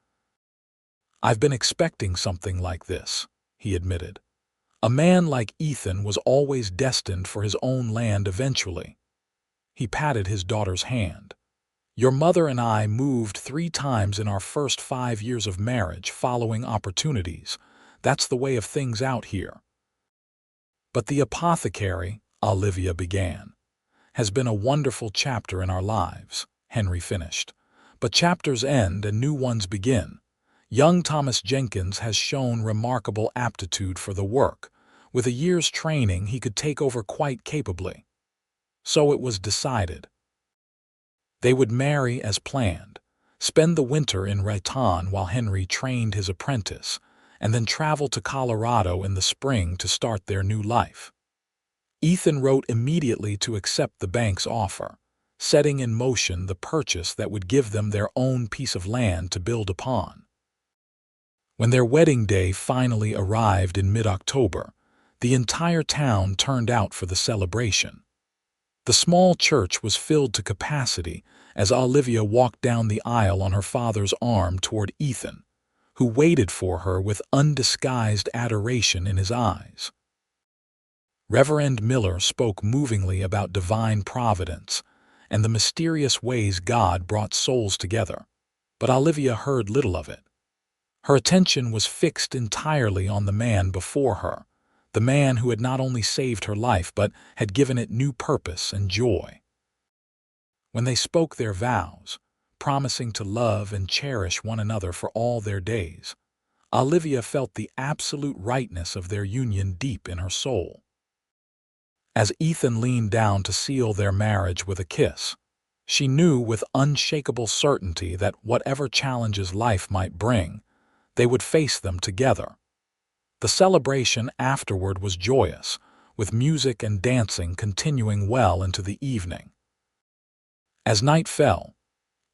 I've been expecting something like this, he admitted. A man like Ethan was always destined for his own land eventually. He patted his daughter's hand. Your mother and I moved 3 times in our first 5 years of marriage following opportunities. That's the way of things out here. But the apothecary, Olivia began, has been a wonderful chapter in our lives, Henry finished. But chapters end and new ones begin. Young Thomas Jenkins has shown remarkable aptitude for the work. With a year's training, he could take over quite capably. So it was decided. They would marry as planned, spend the winter in Raton while Henry trained his apprentice, and then travel to Colorado in the spring to start their new life. Ethan wrote immediately to accept the bank's offer, setting in motion the purchase that would give them their own piece of land to build upon. When their wedding day finally arrived in mid-October, the entire town turned out for the celebration. The small church was filled to capacity as Olivia walked down the aisle on her father's arm toward Ethan, who waited for her with undisguised adoration in his eyes. Reverend Miller spoke movingly about divine providence and the mysterious ways God brought souls together, but Olivia heard little of it. Her attention was fixed entirely on the man before her, the man who had not only saved her life but had given it new purpose and joy. When they spoke their vows, promising to love and cherish one another for all their days, Olivia felt the absolute rightness of their union deep in her soul. As Ethan leaned down to seal their marriage with a kiss, she knew with unshakable certainty that whatever challenges life might bring, they would face them together. The celebration afterward was joyous, with music and dancing continuing well into the evening. As night fell,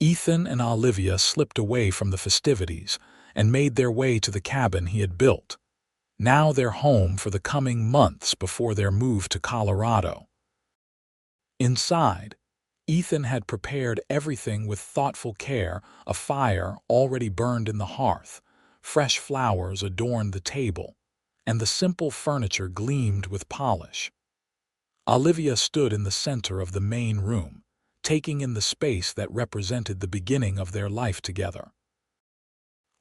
Ethan and Olivia slipped away from the festivities and made their way to the cabin he had built, now their home for the coming months before their move to Colorado. Inside, Ethan had prepared everything with thoughtful care. A fire already burned in the hearth, fresh flowers adorned the table, and the simple furniture gleamed with polish. Olivia stood in the center of the main room, taking in the space that represented the beginning of their life together.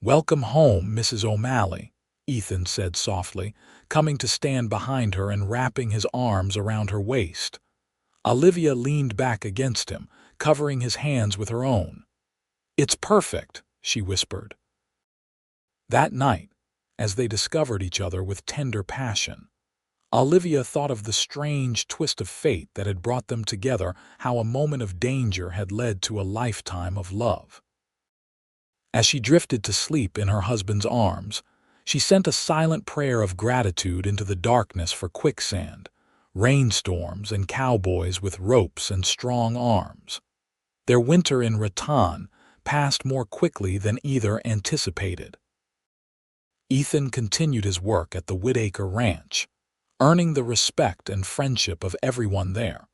"Welcome home, Mrs. O'Malley," Ethan said softly, coming to stand behind her and wrapping his arms around her waist. Olivia leaned back against him, covering his hands with her own. "It's perfect," she whispered. That night, as they discovered each other with tender passion, Olivia thought of the strange twist of fate that had brought them together, how a moment of danger had led to a lifetime of love. As she drifted to sleep in her husband's arms, she sent a silent prayer of gratitude into the darkness for quicksand, rainstorms, and cowboys with ropes and strong arms. Their winter in Raton passed more quickly than either anticipated. Ethan continued his work at the Whitaker Ranch, earning the respect and friendship of everyone there,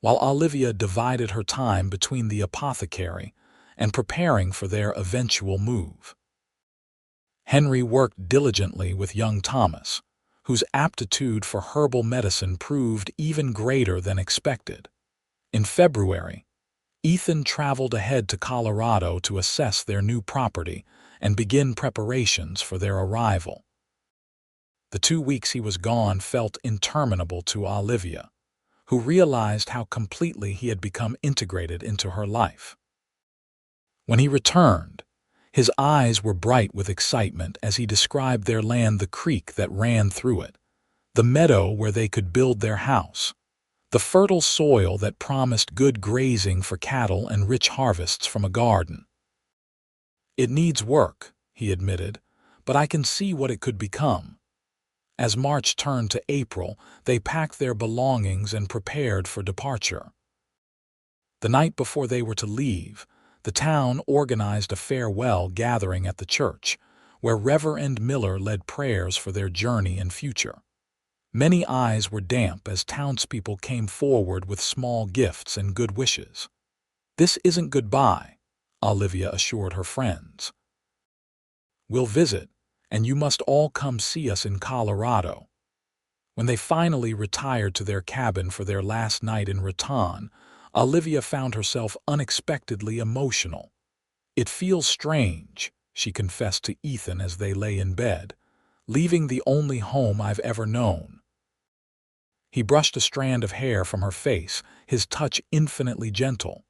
while Olivia divided her time between the apothecary and preparing for their eventual move. Henry worked diligently with young Thomas, whose aptitude for herbal medicine proved even greater than expected. In February, Ethan traveled ahead to Colorado to assess their new property and begin preparations for their arrival. The 2 weeks he was gone felt interminable to Olivia, who realized how completely he had become integrated into her life. When he returned, his eyes were bright with excitement as he described their land, the creek that ran through it, the meadow where they could build their house, the fertile soil that promised good grazing for cattle and rich harvests from a garden. "It needs work," he admitted, "but I can see what it could become." As March turned to April, they packed their belongings and prepared for departure. The night before they were to leave, the town organized a farewell gathering at the church, where Reverend Miller led prayers for their journey and future. Many eyes were damp as townspeople came forward with small gifts and good wishes. "This isn't goodbye," Olivia assured her friends. "We'll visit, and you must all come see us in Colorado." When they finally retired to their cabin for their last night in Raton, Olivia found herself unexpectedly emotional. "It feels strange," she confessed to Ethan as they lay in bed, "leaving the only home I've ever known." He brushed a strand of hair from her face, his touch infinitely gentle.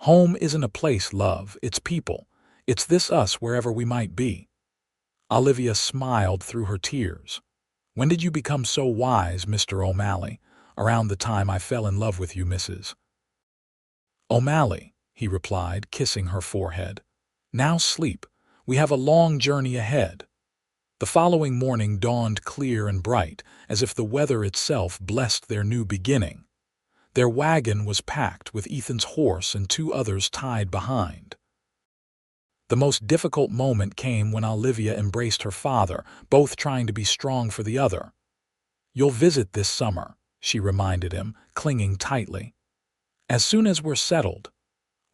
"Home isn't a place, love, it's people. It's this us wherever we might be." Olivia smiled through her tears. "When did you become so wise, Mr. O'Malley?" "Around the time I fell in love with you, Mrs. O'Malley," he replied, kissing her forehead. "Now sleep. We have a long journey ahead." The following morning dawned clear and bright, as if the weather itself blessed their new beginning. Their wagon was packed, with Ethan's horse and 2 others tied behind. The most difficult moment came when Olivia embraced her father, both trying to be strong for the other. "You'll visit this summer," she reminded him, clinging tightly. "As soon as we're settled."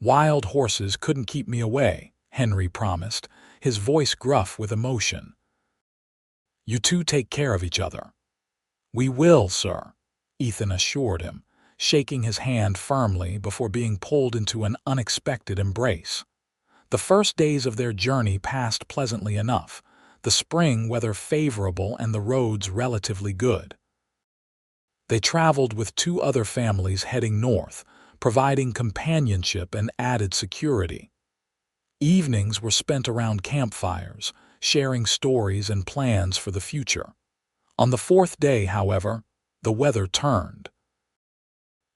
"Wild horses couldn't keep me away," Henry promised, his voice gruff with emotion. "You two take care of each other." "We will, sir," Ethan assured him, shaking his hand firmly before being pulled into an unexpected embrace. The first days of their journey passed pleasantly enough, the spring weather favorable and the roads relatively good. They traveled with 2 other families heading north, providing companionship and added security. Evenings were spent around campfires, sharing stories and plans for the future. On the 4th day, however, the weather turned.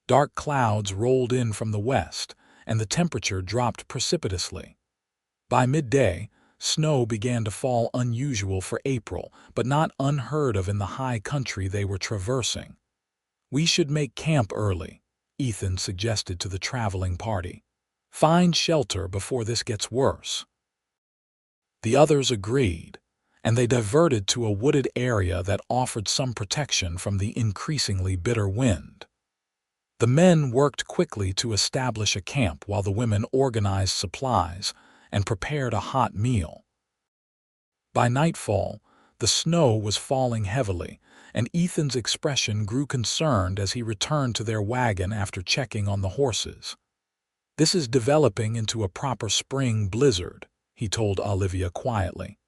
Dark clouds rolled in from the west, and the temperature dropped precipitously. By midday, snow began to fall, unusual for April, but not unheard of in the high country they were traversing. "We should make camp early," Ethan suggested to the traveling party. "Find shelter before this gets worse." The others agreed, and they diverted to a wooded area that offered some protection from the increasingly bitter wind. The men worked quickly to establish a camp while the women organized supplies and prepared a hot meal. By nightfall, the snow was falling heavily, and Ethan's expression grew concerned as he returned to their wagon after checking on the horses. "This is developing into a proper spring blizzard," he told Olivia quietly.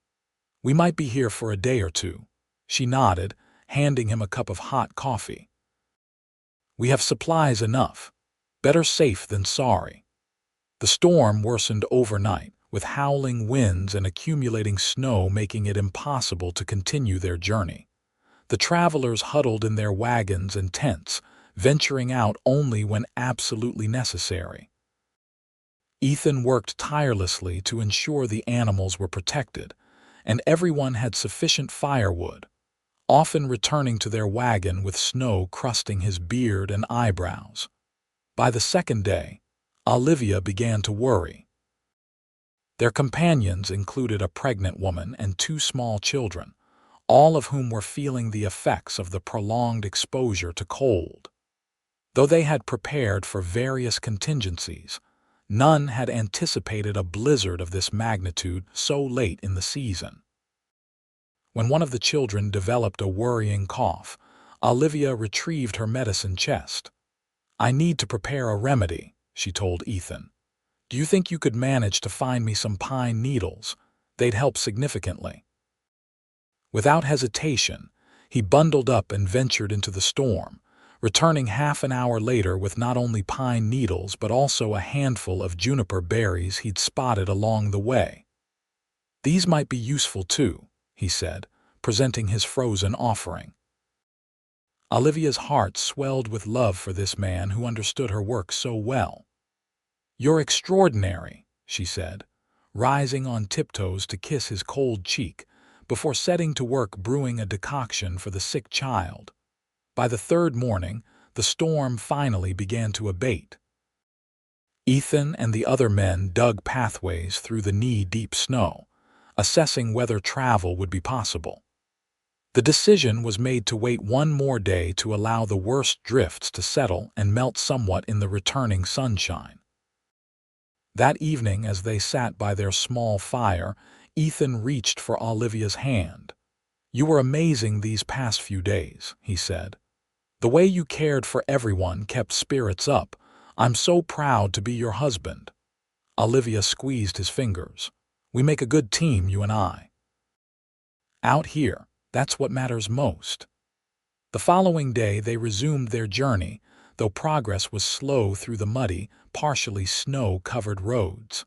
"We might be here for a day or 2. She nodded, handing him a cup of hot coffee. "We have supplies enough. Better safe than sorry." The storm worsened overnight, with howling winds and accumulating snow making it impossible to continue their journey. The travelers huddled in their wagons and tents, venturing out only when absolutely necessary. Ethan worked tirelessly to ensure the animals were protected, and everyone had sufficient firewood, often returning to their wagon with snow crusting his beard and eyebrows. By the 2nd day, Olivia began to worry. Their companions included a pregnant woman and 2 small children, all of whom were feeling the effects of the prolonged exposure to cold. Though they had prepared for various contingencies, none had anticipated a blizzard of this magnitude so late in the season. When one of the children developed a worrying cough, Olivia retrieved her medicine chest. "I need to prepare a remedy," she told Ethan. "Do you think you could manage to find me some pine needles? They'd help significantly." Without hesitation, he bundled up and ventured into the storm, returning half an hour later with not only pine needles but also a handful of juniper berries he'd spotted along the way. "These might be useful too," he said, presenting his frozen offering. Olivia's heart swelled with love for this man who understood her work so well. "You're extraordinary," she said, rising on tiptoes to kiss his cold cheek, before setting to work brewing a decoction for the sick child. By the third morning, the storm finally began to abate. Ethan and the other men dug pathways through the knee-deep snow, assessing whether travel would be possible. The decision was made to wait one more day to allow the worst drifts to settle and melt somewhat in the returning sunshine. That evening, as they sat by their small fire, Ethan reached for Olivia's hand. "You were amazing these past few days," he said. "The way you cared for everyone kept spirits up. I'm so proud to be your husband." Olivia squeezed his fingers. "We make a good team, you and I. Out here, that's what matters most." The following day they resumed their journey, though progress was slow through the muddy, partially snow-covered roads.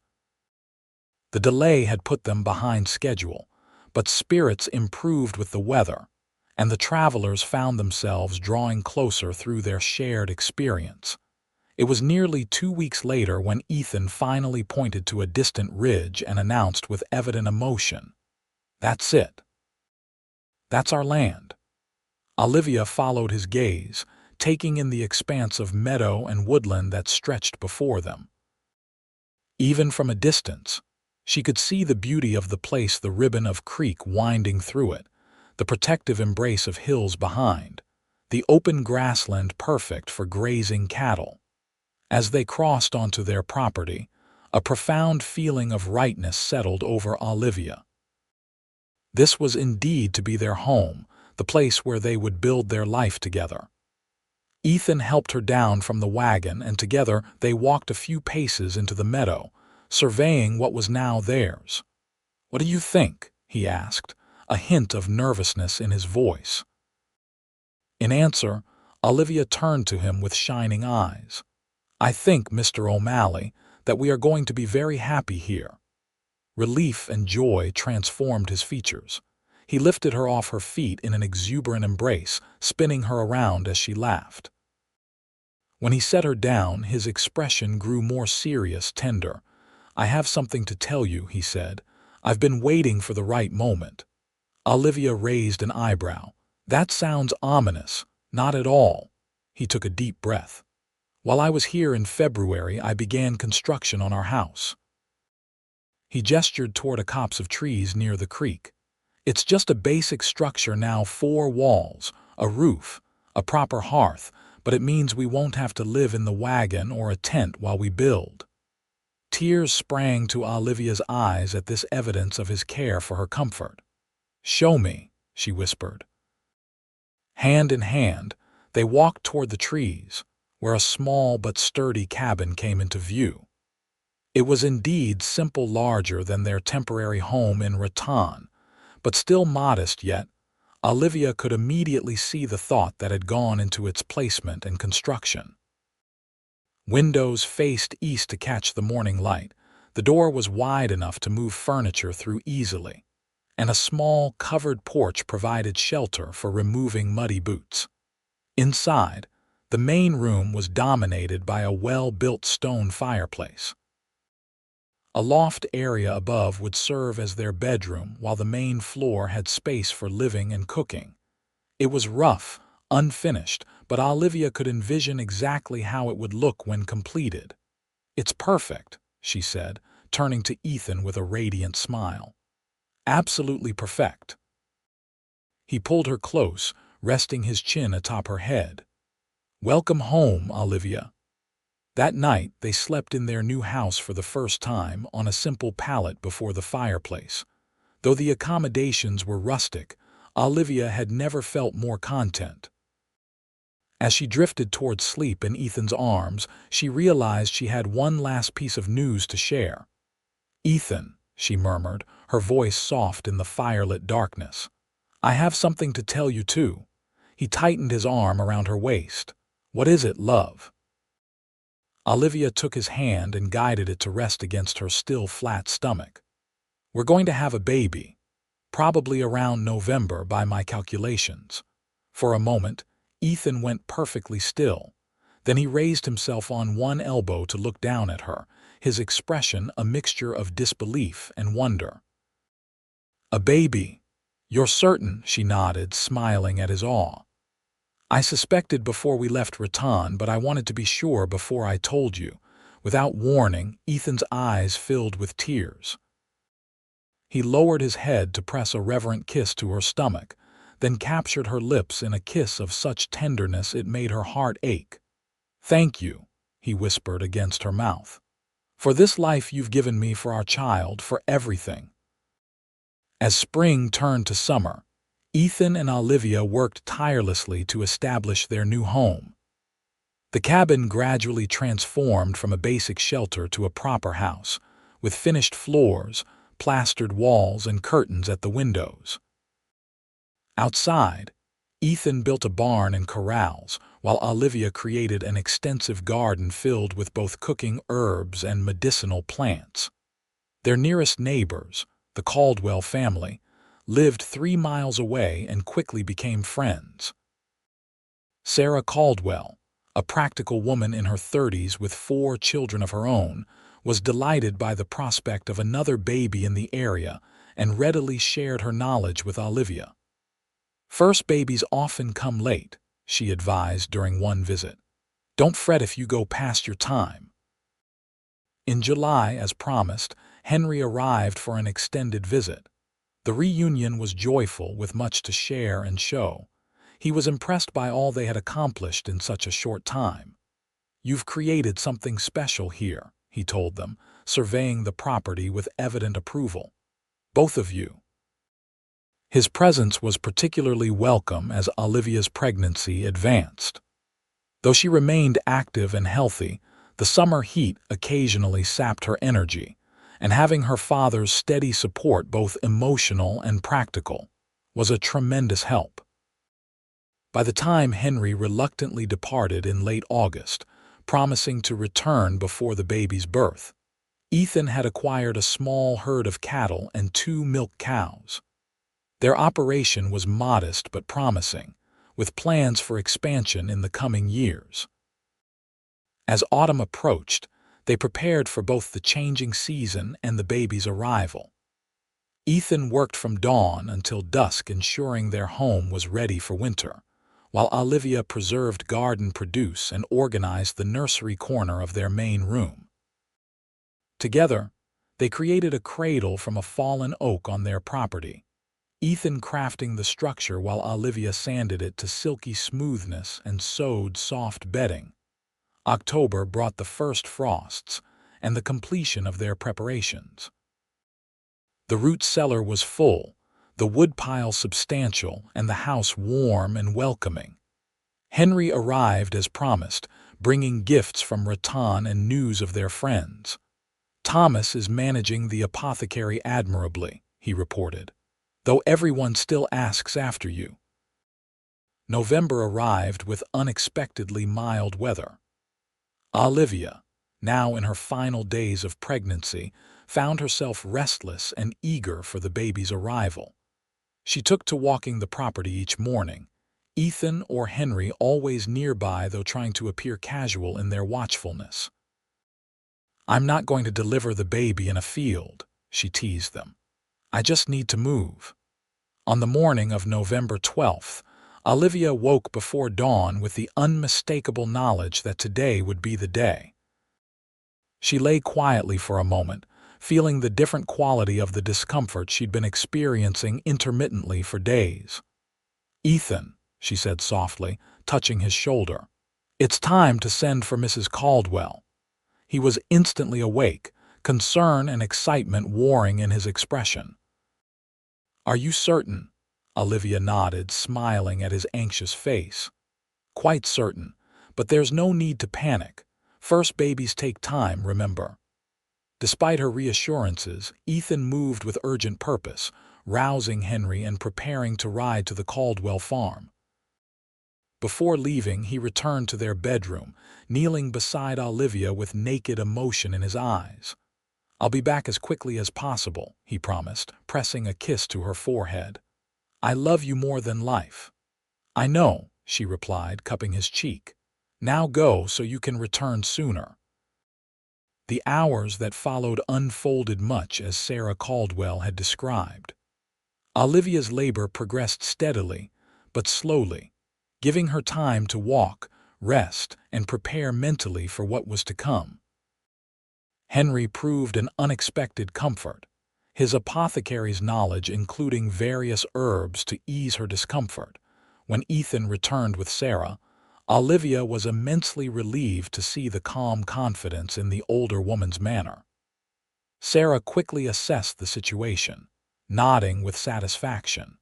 The delay had put them behind schedule, but spirits improved with the weather, and the travelers found themselves drawing closer through their shared experience. It was nearly 2 weeks later when Ethan finally pointed to a distant ridge and announced with evident emotion, "That's it. That's our land." Olivia followed his gaze, taking in the expanse of meadow and woodland that stretched before them. Even from a distance, she could see the beauty of the place, the ribbon of creek winding through it, the protective embrace of hills behind, the open grassland perfect for grazing cattle. As they crossed onto their property, a profound feeling of rightness settled over Olivia. This was indeed to be their home, the place where they would build their life together. Ethan helped her down from the wagon, and together they walked a few paces into the meadow, surveying what was now theirs. "What do you think?" he asked, a hint of nervousness in his voice. In answer, Olivia turned to him with shining eyes. "I think, Mr. O'Malley, that we are going to be very happy here." Relief and joy transformed his features. He lifted her off her feet in an exuberant embrace, spinning her around as she laughed. When he set her down, his expression grew more serious, tender. "I have something to tell you," he said. "I've been waiting for the right moment." Olivia raised an eyebrow. "That sounds ominous." "Not at all." He took a deep breath. "While I was here in February, I began construction on our house." He gestured toward a copse of trees near the creek. "It's just a basic structure now, 4 walls, a roof, a proper hearth, but it means we won't have to live in the wagon or a tent while we build." Tears sprang to Olivia's eyes at this evidence of his care for her comfort. "Show me," she whispered. Hand in hand, they walked toward the trees, where a small but sturdy cabin came into view. It was indeed simple, larger than their temporary home in Raton, but still modest. Yet Olivia could immediately see the thought that had gone into its placement and construction. Windows faced east to catch the morning light, the door was wide enough to move furniture through easily, and a small covered porch provided shelter for removing muddy boots. Inside, the main room was dominated by a well-built stone fireplace. A loft area above would serve as their bedroom, while the main floor had space for living and cooking. It was rough, unfinished, but Olivia could envision exactly how it would look when completed. "It's perfect," she said, turning to Ethan with a radiant smile. "Absolutely perfect." He pulled her close, resting his chin atop her head. "Welcome home, Olivia." That night, they slept in their new house for the first time on a simple pallet before the fireplace. Though the accommodations were rustic, Olivia had never felt more content. As she drifted toward sleep in Ethan's arms, she realized she had one last piece of news to share. "Ethan," she murmured, her voice soft in the firelit darkness. "I have something to tell you too." He tightened his arm around her waist. "What is it, love?" Olivia took his hand and guided it to rest against her still flat stomach. "We're going to have a baby. Probably around November by my calculations." For a moment, Ethan went perfectly still. Then he raised himself on one elbow to look down at her, his expression a mixture of disbelief and wonder. "A baby? You're certain?" she nodded, smiling at his awe. "I suspected before we left Rattan, but I wanted to be sure before I told you." Without warning, Ethan's eyes filled with tears. He lowered his head to press a reverent kiss to her stomach, then captured her lips in a kiss of such tenderness it made her heart ache. "Thank you," he whispered against her mouth. "For this life you've given me, for our child, for everything." As spring turned to summer, Ethan and Olivia worked tirelessly to establish their new home. The cabin gradually transformed from a basic shelter to a proper house, with finished floors, plastered walls, and curtains at the windows. Outside, Ethan built a barn and corrals, while Olivia created an extensive garden filled with both cooking herbs and medicinal plants. Their nearest neighbors, the Caldwell family, lived 3 miles away and quickly became friends. Sarah Caldwell, a practical woman in her 30s with 4 children of her own, was delighted by the prospect of another baby in the area and readily shared her knowledge with Olivia. "First babies often come late," she advised during one visit. "Don't fret if you go past your time." In July, as promised, Henry arrived for an extended visit. The reunion was joyful, with much to share and show. He was impressed by all they had accomplished in such a short time. "You've created something special here," he told them, surveying the property with evident approval. "Both of you." His presence was particularly welcome as Olivia's pregnancy advanced. Though she remained active and healthy, the summer heat occasionally sapped her energy, and having her father's steady support, both emotional and practical, was a tremendous help. By the time Henry reluctantly departed in late August, promising to return before the baby's birth, Ethan had acquired a small herd of cattle and 2 milk cows. Their operation was modest but promising, with plans for expansion in the coming years. As autumn approached, they prepared for both the changing season and the baby's arrival. Ethan worked from dawn until dusk, ensuring their home was ready for winter, while Olivia preserved garden produce and organized the nursery corner of their main room. Together, they created a cradle from a fallen oak on their property, Ethan crafting the structure while Olivia sanded it to silky smoothness and sewed soft bedding. October brought the first frosts and the completion of their preparations. The root cellar was full, the woodpile substantial, and the house warm and welcoming. Henry arrived as promised, bringing gifts from Rattan and news of their friends. "Thomas is managing the apothecary admirably," he reported, "though everyone still asks after you." November arrived with unexpectedly mild weather. Olivia, now in her final days of pregnancy, found herself restless and eager for the baby's arrival. She took to walking the property each morning, Ethan or Henry always nearby, though trying to appear casual in their watchfulness. "I'm not going to deliver the baby in a field," she teased them. "I just need to move." On the morning of November 12th, Olivia woke before dawn with the unmistakable knowledge that today would be the day. She lay quietly for a moment, feeling the different quality of the discomfort she'd been experiencing intermittently for days. "Ethan," she said softly, touching his shoulder, "it's time to send for Mrs. Caldwell." He was instantly awake, concern and excitement warring in his expression. "Are you certain?" Olivia nodded, smiling at his anxious face. "Quite certain, but there's no need to panic. First babies take time, remember." Despite her reassurances, Ethan moved with urgent purpose, rousing Henry and preparing to ride to the Caldwell farm. Before leaving, he returned to their bedroom, kneeling beside Olivia with naked emotion in his eyes. "I'll be back as quickly as possible," he promised, pressing a kiss to her forehead. "I love you more than life." "I know," she replied, cupping his cheek. "Now go so you can return sooner." The hours that followed unfolded much as Sarah Caldwell had described. Olivia's labor progressed steadily, but slowly, giving her time to walk, rest, and prepare mentally for what was to come. Henry proved an unexpected comfort, his apothecary's knowledge including various herbs to ease her discomfort. When Ethan returned with Sarah, Olivia was immensely relieved to see the calm confidence in the older woman's manner. Sarah quickly assessed the situation, nodding with satisfaction.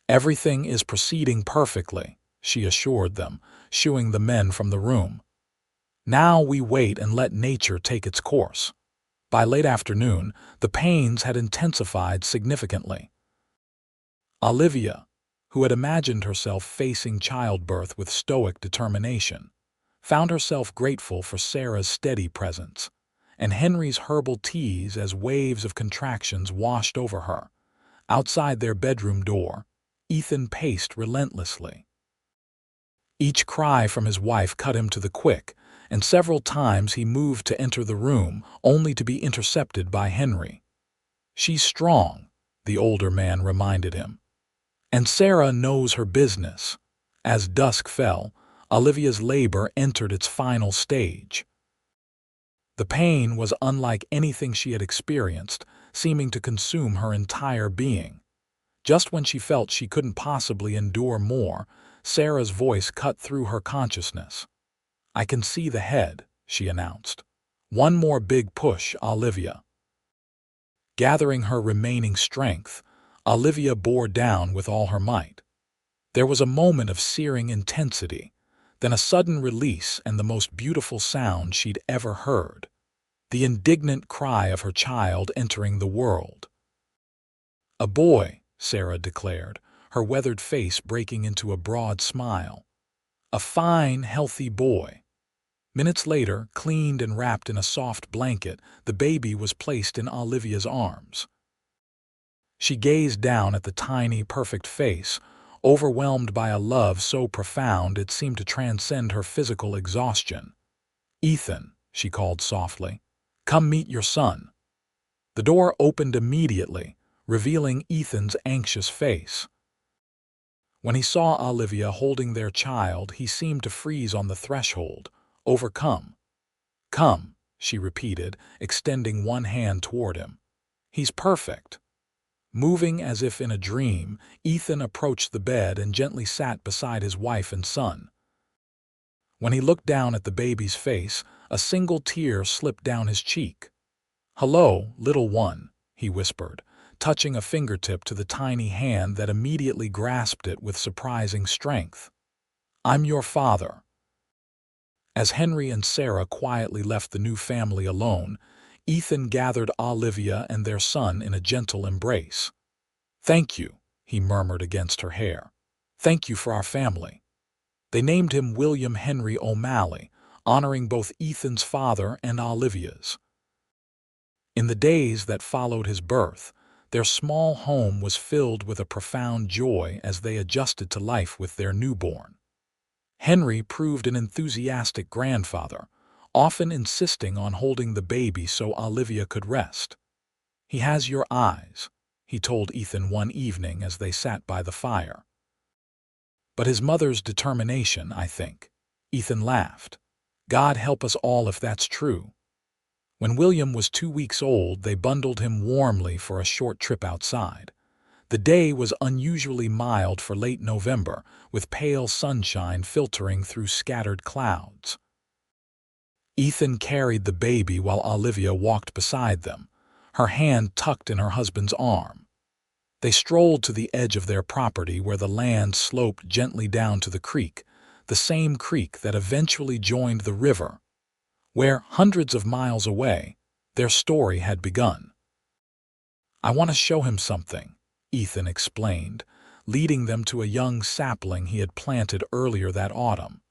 "Everything is proceeding perfectly," she assured them, shooing the men from the room. "Now we wait and let nature take its course." By late afternoon, the pains had intensified significantly. Olivia, who had imagined herself facing childbirth with stoic determination, found herself grateful for Sarah's steady presence, and Henry's herbal teas as waves of contractions washed over her. Outside their bedroom door, Ethan paced relentlessly. Each cry from his wife cut him to the quick, and several times he moved to enter the room, only to be intercepted by Henry. "She's strong," the older man reminded him. "And Sarah knows her business." As dusk fell, Olivia's labor entered its final stage. The pain was unlike anything she had experienced, seeming to consume her entire being. Just when she felt she couldn't possibly endure more, Sarah's voice cut through her consciousness. "I can see the head," she announced. "One more big push, Olivia." Gathering her remaining strength, Olivia bore down with all her might. There was a moment of searing intensity, then a sudden release and the most beautiful sound she'd ever heard. The indignant cry of her child entering the world. "A boy," Sarah declared, her weathered face breaking into a broad smile. "A fine, healthy boy." Minutes later, cleaned and wrapped in a soft blanket, the baby was placed in Olivia's arms. She gazed down at the tiny, perfect face, overwhelmed by a love so profound it seemed to transcend her physical exhaustion. "Ethan," she called softly, "come meet your son." The door opened immediately, revealing Ethan's anxious face. When he saw Olivia holding their child, he seemed to freeze on the threshold, overcome. "Come," she repeated, extending one hand toward him. "He's perfect." Moving as if in a dream, Ethan approached the bed and gently sat beside his wife and son. When he looked down at the baby's face, a single tear slipped down his cheek. "Hello, little one," he whispered, touching a fingertip to the tiny hand that immediately grasped it with surprising strength. "I'm your father." As Henry and Sarah quietly left the new family alone, Ethan gathered Olivia and their son in a gentle embrace. "Thank you," he murmured against her hair. "Thank you for our family." They named him William Henry O'Malley, honoring both Ethan's father and Olivia's. In the days that followed his birth, their small home was filled with a profound joy as they adjusted to life with their newborn. Henry proved an enthusiastic grandfather, often insisting on holding the baby so Olivia could rest. "He has your eyes," he told Ethan one evening as they sat by the fire. "But his mother's determination, I think." Ethan laughed. "God help us all if that's true." When William was 2 weeks old, they bundled him warmly for a short trip outside. The day was unusually mild for late November, with pale sunshine filtering through scattered clouds. Ethan carried the baby while Olivia walked beside them, her hand tucked in her husband's arm. They strolled to the edge of their property where the land sloped gently down to the creek, the same creek that eventually joined the river, where, hundreds of miles away, their story had begun. "I want to show him something," Ethan explained, leading them to a young sapling he had planted earlier that autumn.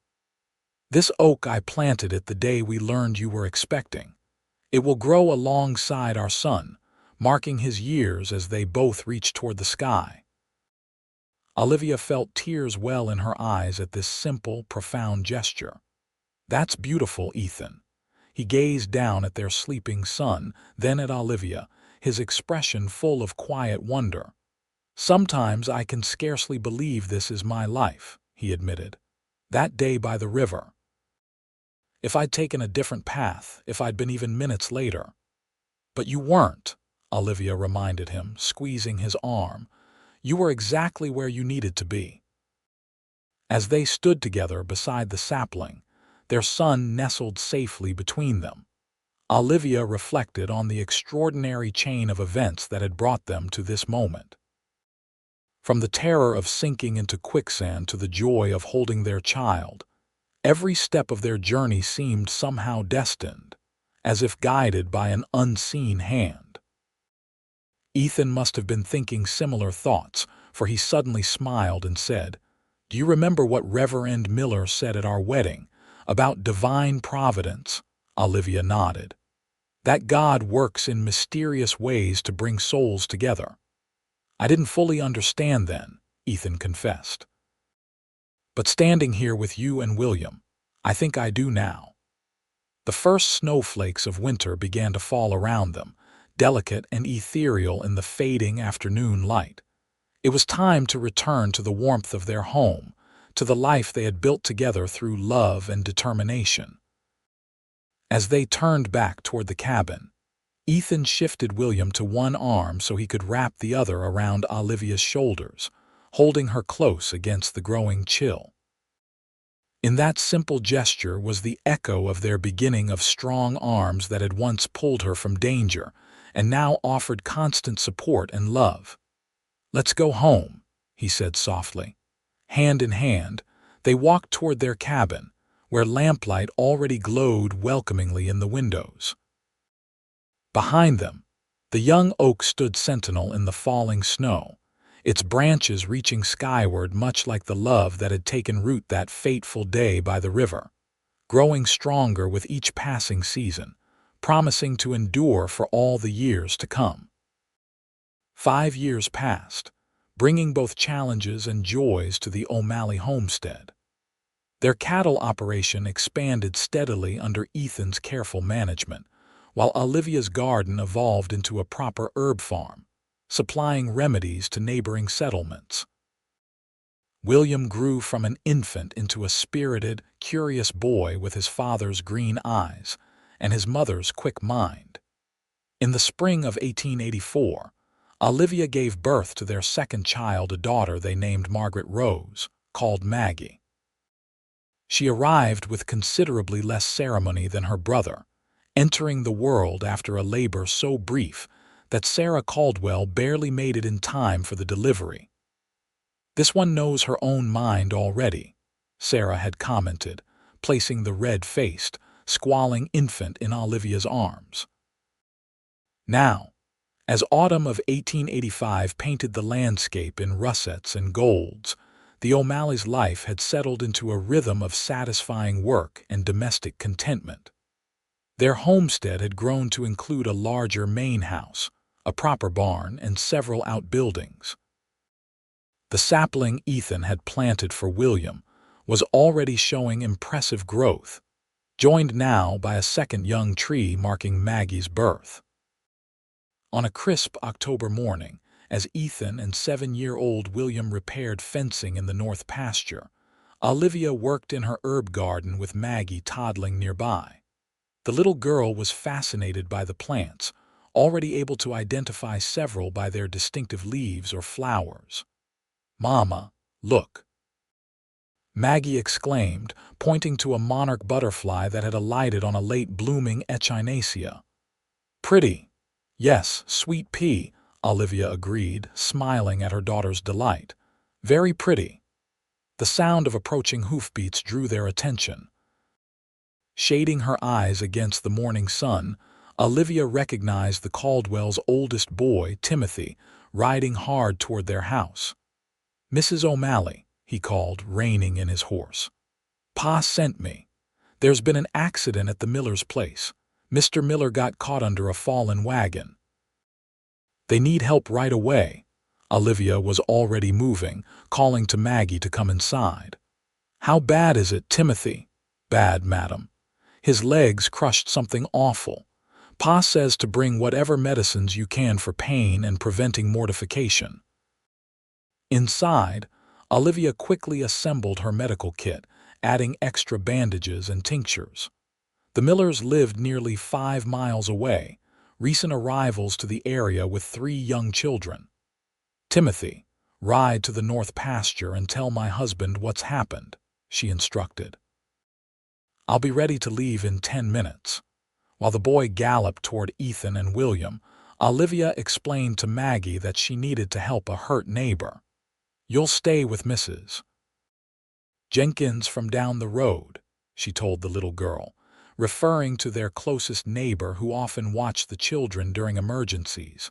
"This oak, I planted it the day we learned you were expecting. It will grow alongside our son, marking his years as they both reach toward the sky." Olivia felt tears well in her eyes at this simple, profound gesture. "That's beautiful, Ethan." He gazed down at their sleeping son, then at Olivia, his expression full of quiet wonder. "Sometimes I can scarcely believe this is my life," he admitted. "That day by the river. If I'd taken a different path, if I'd been even minutes later." "But you weren't," Olivia reminded him, squeezing his arm. "You were exactly where you needed to be." As they stood together beside the sapling, their son nestled safely between them, Olivia reflected on the extraordinary chain of events that had brought them to this moment. From the terror of sinking into quicksand to the joy of holding their child, every step of their journey seemed somehow destined, as if guided by an unseen hand. Ethan must have been thinking similar thoughts, for he suddenly smiled and said, "Do you remember what Reverend Miller said at our wedding about divine providence?" Olivia nodded. "That God works in mysterious ways to bring souls together." "I didn't fully understand then," Ethan confessed. "But standing here with you and William, I think I do now." The first snowflakes of winter began to fall around them, delicate and ethereal in the fading afternoon light. It was time to return to the warmth of their home, to the life they had built together through love and determination. As they turned back toward the cabin, Ethan shifted William to one arm so he could wrap the other around Olivia's shoulders, holding her close against the growing chill. In that simple gesture was the echo of their beginning of strong arms that had once pulled her from danger and now offered constant support and love. "Let's go home," he said softly. Hand in hand, they walked toward their cabin, where lamplight already glowed welcomingly in the windows. Behind them, the young oak stood sentinel in the falling snow, its branches reaching skyward much like the love that had taken root that fateful day by the river, growing stronger with each passing season, promising to endure for all the years to come. 5 years passed, bringing both challenges and joys to the O'Malley homestead. Their cattle operation expanded steadily under Ethan's careful management, while Olivia's garden evolved into a proper herb farm, supplying remedies to neighboring settlements. William grew from an infant into a spirited, curious boy with his father's green eyes and his mother's quick mind. In the spring of 1884, Olivia gave birth to their second child, a daughter they named Margaret Rose, called Maggie. She arrived with considerably less ceremony than her brother, entering the world after a labor so brief that Sarah Caldwell barely made it in time for the delivery. "This one knows her own mind already," Sarah had commented, placing the red-faced, squalling infant in Olivia's arms. Now, as autumn of 1885 painted the landscape in russets and golds, the O'Malley's life had settled into a rhythm of satisfying work and domestic contentment. Their homestead had grown to include a larger main house, a proper barn, and several outbuildings. The sapling Ethan had planted for William was already showing impressive growth, joined now by a second young tree marking Maggie's birth. On a crisp October morning, as Ethan and 7-year-old William repaired fencing in the north pasture, Olivia worked in her herb garden with Maggie toddling nearby. The little girl was fascinated by the plants, already able to identify several by their distinctive leaves or flowers. "Mama, look!" Maggie exclaimed, pointing to a monarch butterfly that had alighted on a late-blooming echinacea. "Pretty." "Yes, sweet pea," Olivia agreed, smiling at her daughter's delight. "Very pretty." The sound of approaching hoofbeats drew their attention. Shading her eyes against the morning sun, Olivia recognized the Caldwell's oldest boy, Timothy, riding hard toward their house. "Mrs. O'Malley," he called, reining in his horse. "Pa sent me. There's been an accident at the Miller's place. Mr. Miller got caught under a fallen wagon. They need help right away." Olivia was already moving, calling to Maggie to come inside. "How bad is it, Timothy?" "Bad, madam. His legs crushed something awful. Pa says to bring whatever medicines you can for pain and preventing mortification. Inside, Olivia quickly assembled her medical kit, adding extra bandages and tinctures. The Millers lived nearly 5 miles away, recent arrivals to the area with 3 young children. "Timothy, ride to the north pasture and tell my husband what's happened," she instructed. "I'll be ready to leave in 10 minutes." While the boy galloped toward Ethan and William, Olivia explained to Maggie that she needed to help a hurt neighbor. "You'll stay with Mrs. Jenkins from down the road," she told the little girl, referring to their closest neighbor who often watched the children during emergencies.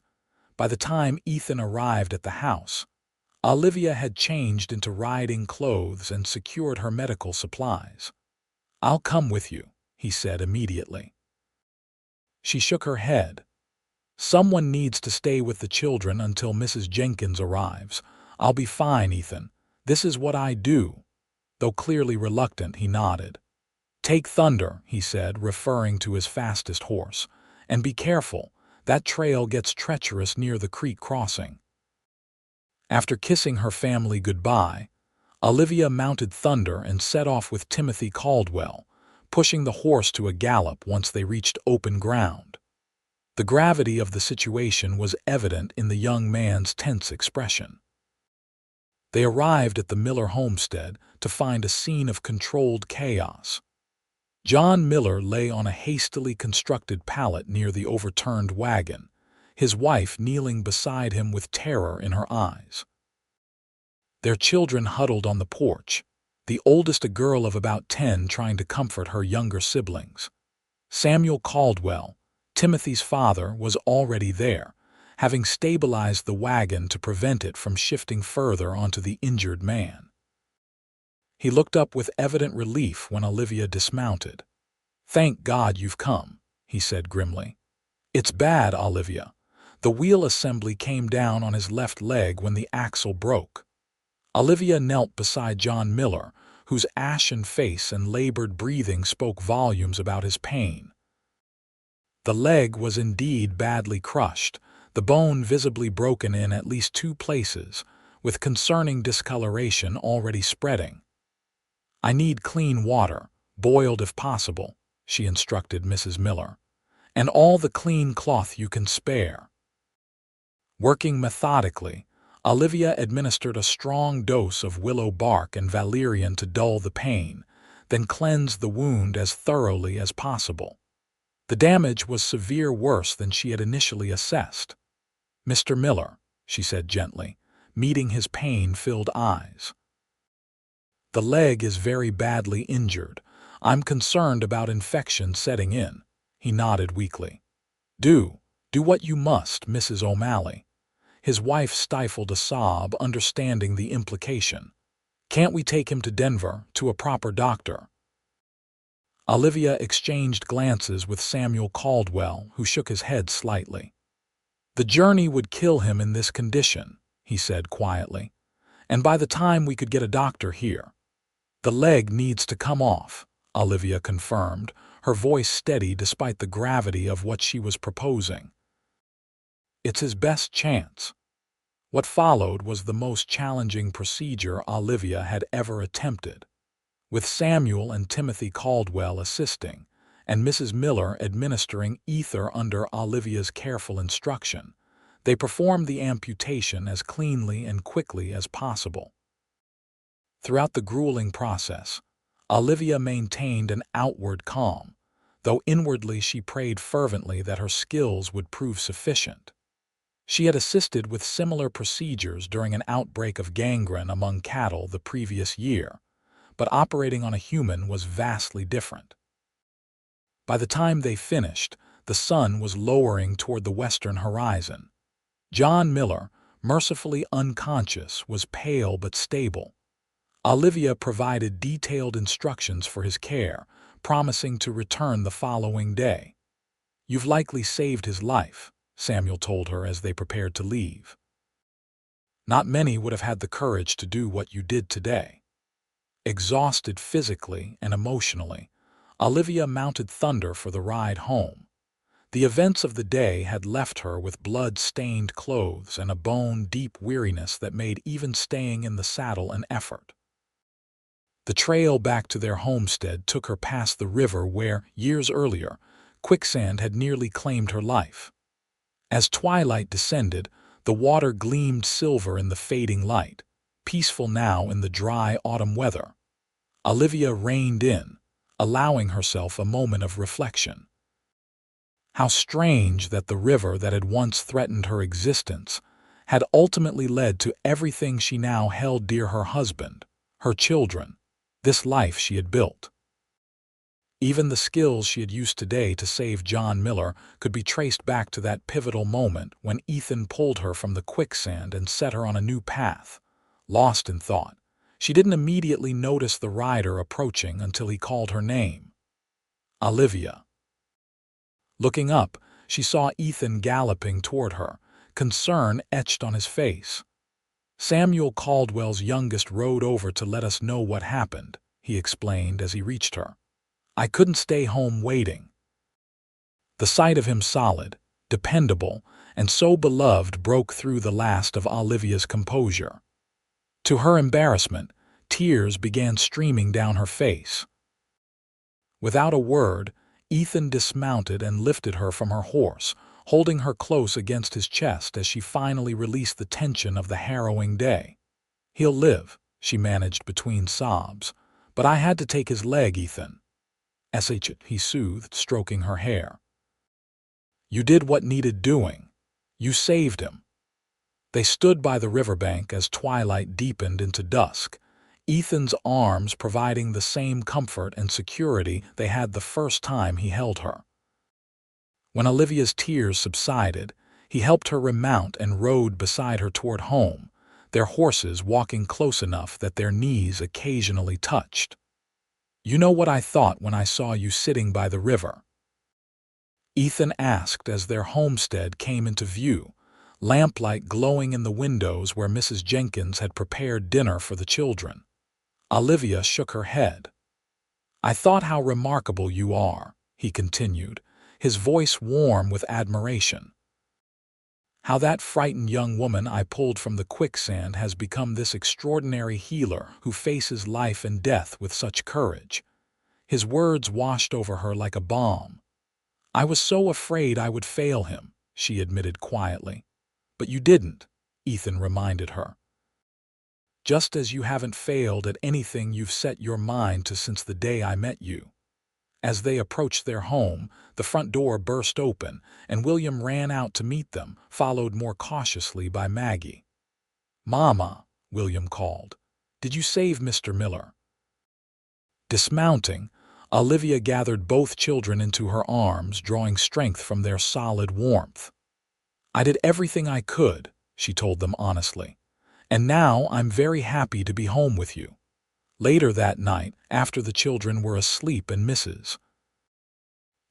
By the time Ethan arrived at the house, Olivia had changed into riding clothes and secured her medical supplies. "I'll come with you," he said immediately. She shook her head. "Someone needs to stay with the children until Mrs. Jenkins arrives. I'll be fine, Ethan. This is what I do." Though clearly reluctant, he nodded. "Take Thunder," he said, referring to his fastest horse. "And be careful. That trail gets treacherous near the creek crossing." After kissing her family goodbye, Olivia mounted Thunder and set off with Timothy Caldwell, pushing the horse to a gallop once they reached open ground. The gravity of the situation was evident in the young man's tense expression. They arrived at the Miller homestead to find a scene of controlled chaos. John Miller lay on a hastily constructed pallet near the overturned wagon, his wife kneeling beside him with terror in her eyes. Their children huddled on the porch, the oldest a girl of about 10 trying to comfort her younger siblings. Samuel Caldwell, Timothy's father, was already there, having stabilized the wagon to prevent it from shifting further onto the injured man. He looked up with evident relief when Olivia dismounted. "Thank God you've come," he said grimly. "It's bad, Olivia. The wheel assembly came down on his left leg when the axle broke." Olivia knelt beside John Miller, whose ashen face and labored breathing spoke volumes about his pain. The leg was indeed badly crushed, the bone visibly broken in at least 2 places, with concerning discoloration already spreading. "I need clean water, boiled if possible," she instructed Mrs. Miller, "and all the clean cloth you can spare." Working methodically, Olivia administered a strong dose of willow bark and valerian to dull the pain, then cleansed the wound as thoroughly as possible. The damage was severe, worse than she had initially assessed. "Mr. Miller," she said gently, meeting his pain-filled eyes. "The leg is very badly injured. I'm concerned about infection setting in." He nodded weakly. Do what you must, Mrs. O'Malley." His wife stifled a sob, understanding the implication. "Can't we take him to Denver, to a proper doctor?" Olivia exchanged glances with Samuel Caldwell, who shook his head slightly. "The journey would kill him in this condition," he said quietly, "and by the time we could get a doctor here." "The leg needs to come off," Olivia confirmed, her voice steady despite the gravity of what she was proposing. "It's his best chance." What followed was the most challenging procedure Olivia had ever attempted. With Samuel and Timothy Caldwell assisting, and Mrs. Miller administering ether under Olivia's careful instruction, they performed the amputation as cleanly and quickly as possible. Throughout the grueling process, Olivia maintained an outward calm, though inwardly she prayed fervently that her skills would prove sufficient. She had assisted with similar procedures during an outbreak of gangrene among cattle the previous year, but operating on a human was vastly different. By the time they finished, the sun was lowering toward the western horizon. John Miller, mercifully unconscious, was pale but stable. Olivia provided detailed instructions for his care, promising to return the following day. "You've likely saved his life," Samuel told her as they prepared to leave. "Not many would have had the courage to do what you did today." Exhausted physically and emotionally, Olivia mounted Thunder for the ride home. The events of the day had left her with blood-stained clothes and a bone-deep weariness that made even staying in the saddle an effort. The trail back to their homestead took her past the river where, years earlier, Quicksand had nearly claimed her life. As twilight descended, the water gleamed silver in the fading light, peaceful now in the dry autumn weather. Olivia reined in, allowing herself a moment of reflection. How strange that the river that had once threatened her existence had ultimately led to everything she now held dear: her husband, her children, this life she had built. Even the skills she had used today to save John Miller could be traced back to that pivotal moment when Ethan pulled her from the quicksand and set her on a new path. Lost in thought, she didn't immediately notice the rider approaching until he called her name. Olivia. Looking up, she saw Ethan galloping toward her, concern etched on his face. "Samuel Caldwell's youngest rode over to let us know what happened," he explained as he reached her. "I couldn't stay home waiting." The sight of him solid, dependable, and so beloved broke through the last of Olivia's composure. To her embarrassment, tears began streaming down her face. Without a word, Ethan dismounted and lifted her from her horse, holding her close against his chest as she finally released the tension of the harrowing day. "He'll live," she managed between sobs. "But I had to take his leg, Ethan." He soothed, stroking her hair. "You did what needed doing. You saved him." They stood by the riverbank as twilight deepened into dusk, Ethan's arms providing the same comfort and security they had the first time he held her. When Olivia's tears subsided, he helped her remount and rode beside her toward home, their horses walking close enough that their knees occasionally touched. "You know what I thought when I saw you sitting by the river?" Ethan asked as their homestead came into view, lamplight glowing in the windows where Mrs. Jenkins had prepared dinner for the children. Olivia shook her head. "I thought how remarkable you are," he continued, his voice warm with admiration. "How that frightened young woman I pulled from the quicksand has become this extraordinary healer who faces life and death with such courage." His words washed over her like a balm. "I was so afraid I would fail him," she admitted quietly. "But you didn't," Ethan reminded her. "Just as you haven't failed at anything you've set your mind to since the day I met you." As they approached their home, the front door burst open, and William ran out to meet them, followed more cautiously by Maggie. "Mama," William called, "did you save Mr. Miller?" Dismounting, Olivia gathered both children into her arms, drawing strength from their solid warmth. "I did everything I could," she told them honestly, "and now I'm very happy to be home with you." Later that night, after the children were asleep and Mrs.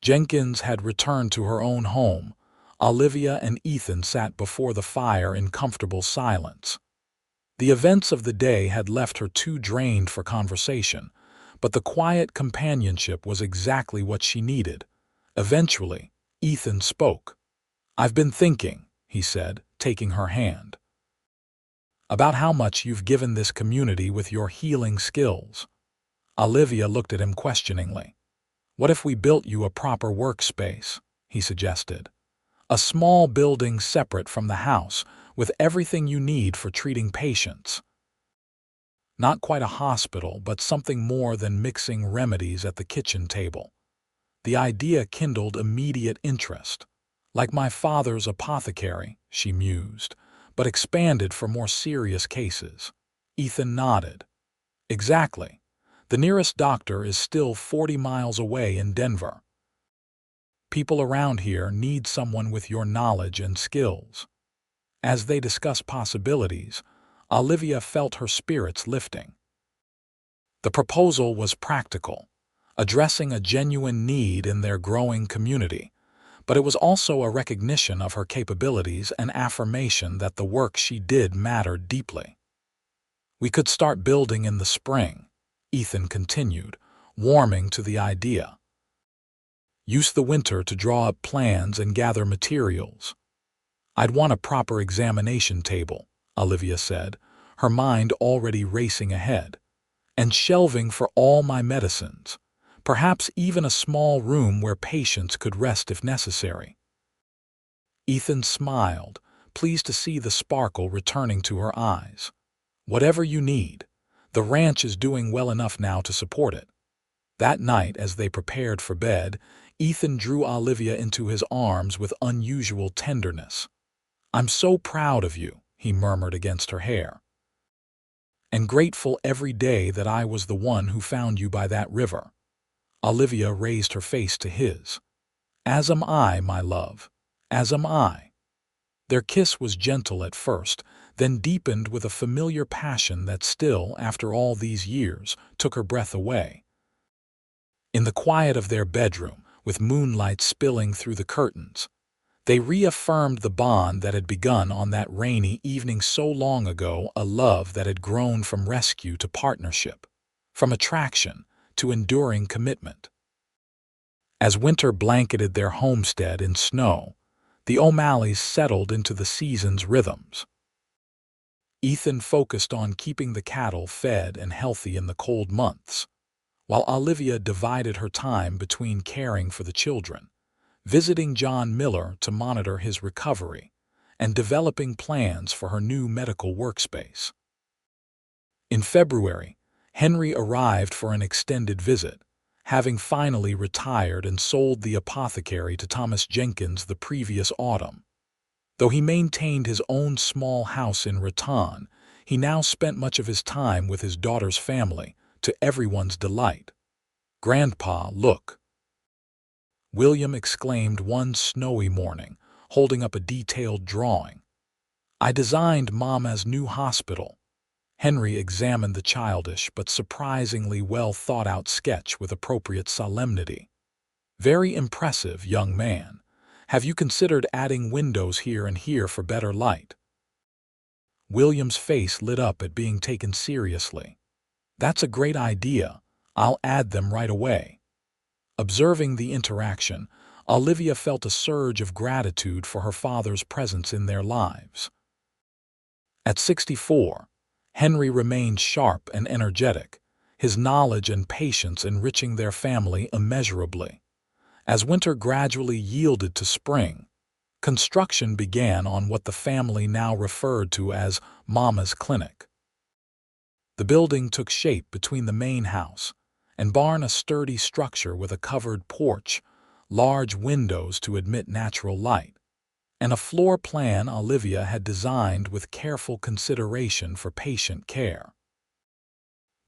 Jenkins had returned to her own home, Olivia and Ethan sat before the fire in comfortable silence. The events of the day had left her too drained for conversation, but the quiet companionship was exactly what she needed. Eventually, Ethan spoke. "I've been thinking," he said, taking her hand, "about how much you've given this community with your healing skills." Olivia looked at him questioningly. "What if we built you a proper workspace?" he suggested. "A small building separate from the house, with everything you need for treating patients. Not quite a hospital, but something more than mixing remedies at the kitchen table." The idea kindled immediate interest. "Like my father's apothecary," she mused, "but expanded for more serious cases." Ethan nodded. "Exactly. The nearest doctor is still 40 miles away in Denver. People around here need someone with your knowledge and skills." As they discussed possibilities, Olivia felt her spirits lifting. The proposal was practical, addressing a genuine need in their growing community, but it was also a recognition of her capabilities and affirmation that the work she did mattered deeply. "We could start building in the spring," Ethan continued, warming to the idea. Use the winter to draw up plans and gather materials. I'd want a proper examination table, Olivia said, her mind already racing ahead, and shelving for all my medicines, perhaps even a small room where patients could rest if necessary. Ethan smiled, pleased to see the sparkle returning to her eyes. Whatever you need, the ranch is doing well enough now to support it. That night, as they prepared for bed, Ethan drew Olivia into his arms with unusual tenderness. "I'm so proud of you," he murmured against her hair, "and grateful every day that I was the one who found you by that river." Olivia raised her face to his. "As am I, my love, as am I." Their kiss was gentle at first, then deepened with a familiar passion that still, after all these years, took her breath away. In the quiet of their bedroom, with moonlight spilling through the curtains, they reaffirmed the bond that had begun on that rainy evening so long ago, a love that had grown from rescue to partnership, from attraction to enduring commitment. As winter blanketed their homestead in snow, the O'Malleys settled into the season's rhythms. Ethan focused on keeping the cattle fed and healthy in the cold months, while Olivia divided her time between caring for the children, visiting John Miller to monitor his recovery, and developing plans for her new medical workspace. In February, Henry arrived for an extended visit, having finally retired and sold the apothecary to Thomas Jenkins the previous autumn. Though he maintained his own small house in Raton, he now spent much of his time with his daughter's family, to everyone's delight. "Grandpa, look!" William exclaimed one snowy morning, holding up a detailed drawing. "I designed Mama's new hospital." Henry examined the childish but surprisingly well-thought-out sketch with appropriate solemnity. "Very impressive, young man. Have you considered adding windows here and here for better light?" William's face lit up at being taken seriously. "That's a great idea. I'll add them right away." Observing the interaction, Olivia felt a surge of gratitude for her father's presence in their lives. At 64, Henry remained sharp and energetic, his knowledge and patience enriching their family immeasurably. As winter gradually yielded to spring, construction began on what the family now referred to as Mama's Clinic. The building took shape between the main house and barn, a sturdy structure with a covered porch, large windows to admit natural light, and a floor plan Olivia had designed with careful consideration for patient care.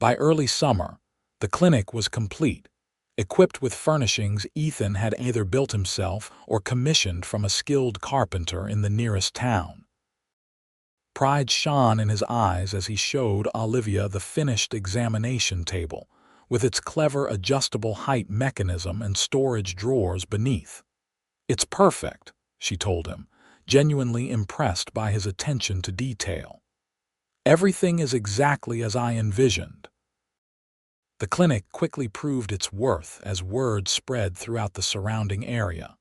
By early summer, the clinic was complete, equipped with furnishings Ethan had either built himself or commissioned from a skilled carpenter in the nearest town. Pride shone in his eyes as he showed Olivia the finished examination table, with its clever adjustable height mechanism and storage drawers beneath. "It's perfect," she told him, genuinely impressed by his attention to detail. "Everything is exactly as I envisioned." The clinic quickly proved its worth as word spread throughout the surrounding area.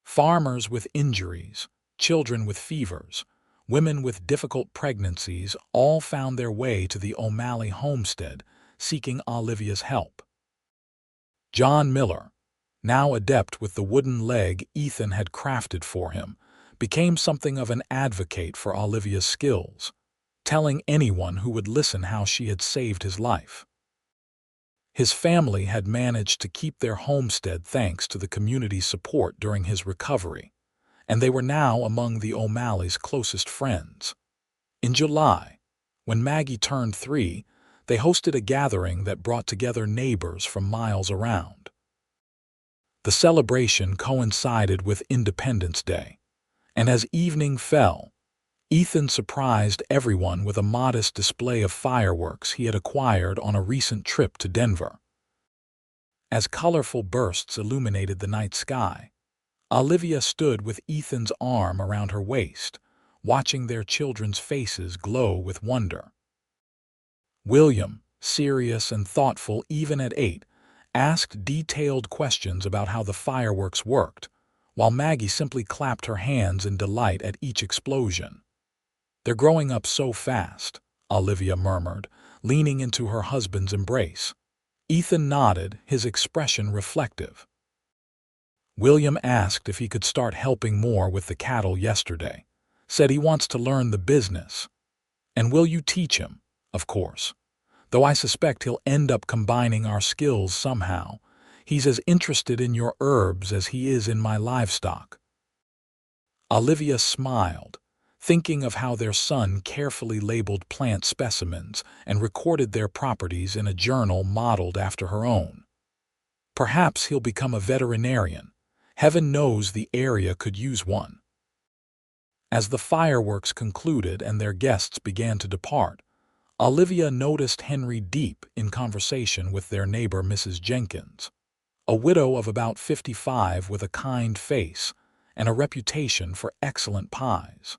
Farmers with injuries, children with fevers, women with difficult pregnancies all found their way to the O'Malley homestead, seeking Olivia's help. John Miller, now adept with the wooden leg Ethan had crafted for him, became something of an advocate for Olivia's skills, telling anyone who would listen how she had saved his life. His family had managed to keep their homestead thanks to the community's support during his recovery, and they were now among the O'Malleys' closest friends. In July, when Maggie turned 3, they hosted a gathering that brought together neighbors from miles around. The celebration coincided with Independence Day, and as evening fell, Ethan surprised everyone with a modest display of fireworks he had acquired on a recent trip to Denver. As colorful bursts illuminated the night sky, Olivia stood with Ethan's arm around her waist, watching their children's faces glow with wonder. William, serious and thoughtful even at 8, asked detailed questions about how the fireworks worked, while Maggie simply clapped her hands in delight at each explosion. "They're growing up so fast," Olivia murmured, leaning into her husband's embrace. Ethan nodded, his expression reflective. "William asked if he could start helping more with the cattle yesterday. Said he wants to learn the business. And will you teach him? Of course. Though I suspect he'll end up combining our skills somehow. He's as interested in your herbs as he is in my livestock." Olivia smiled, thinking of how their son carefully labeled plant specimens and recorded their properties in a journal modeled after her own. Perhaps he'll become a veterinarian. Heaven knows the area could use one. As the fireworks concluded and their guests began to depart, Olivia noticed Henry deep in conversation with their neighbor Mrs. Jenkins, a widow of about 55 with a kind face and a reputation for excellent pies.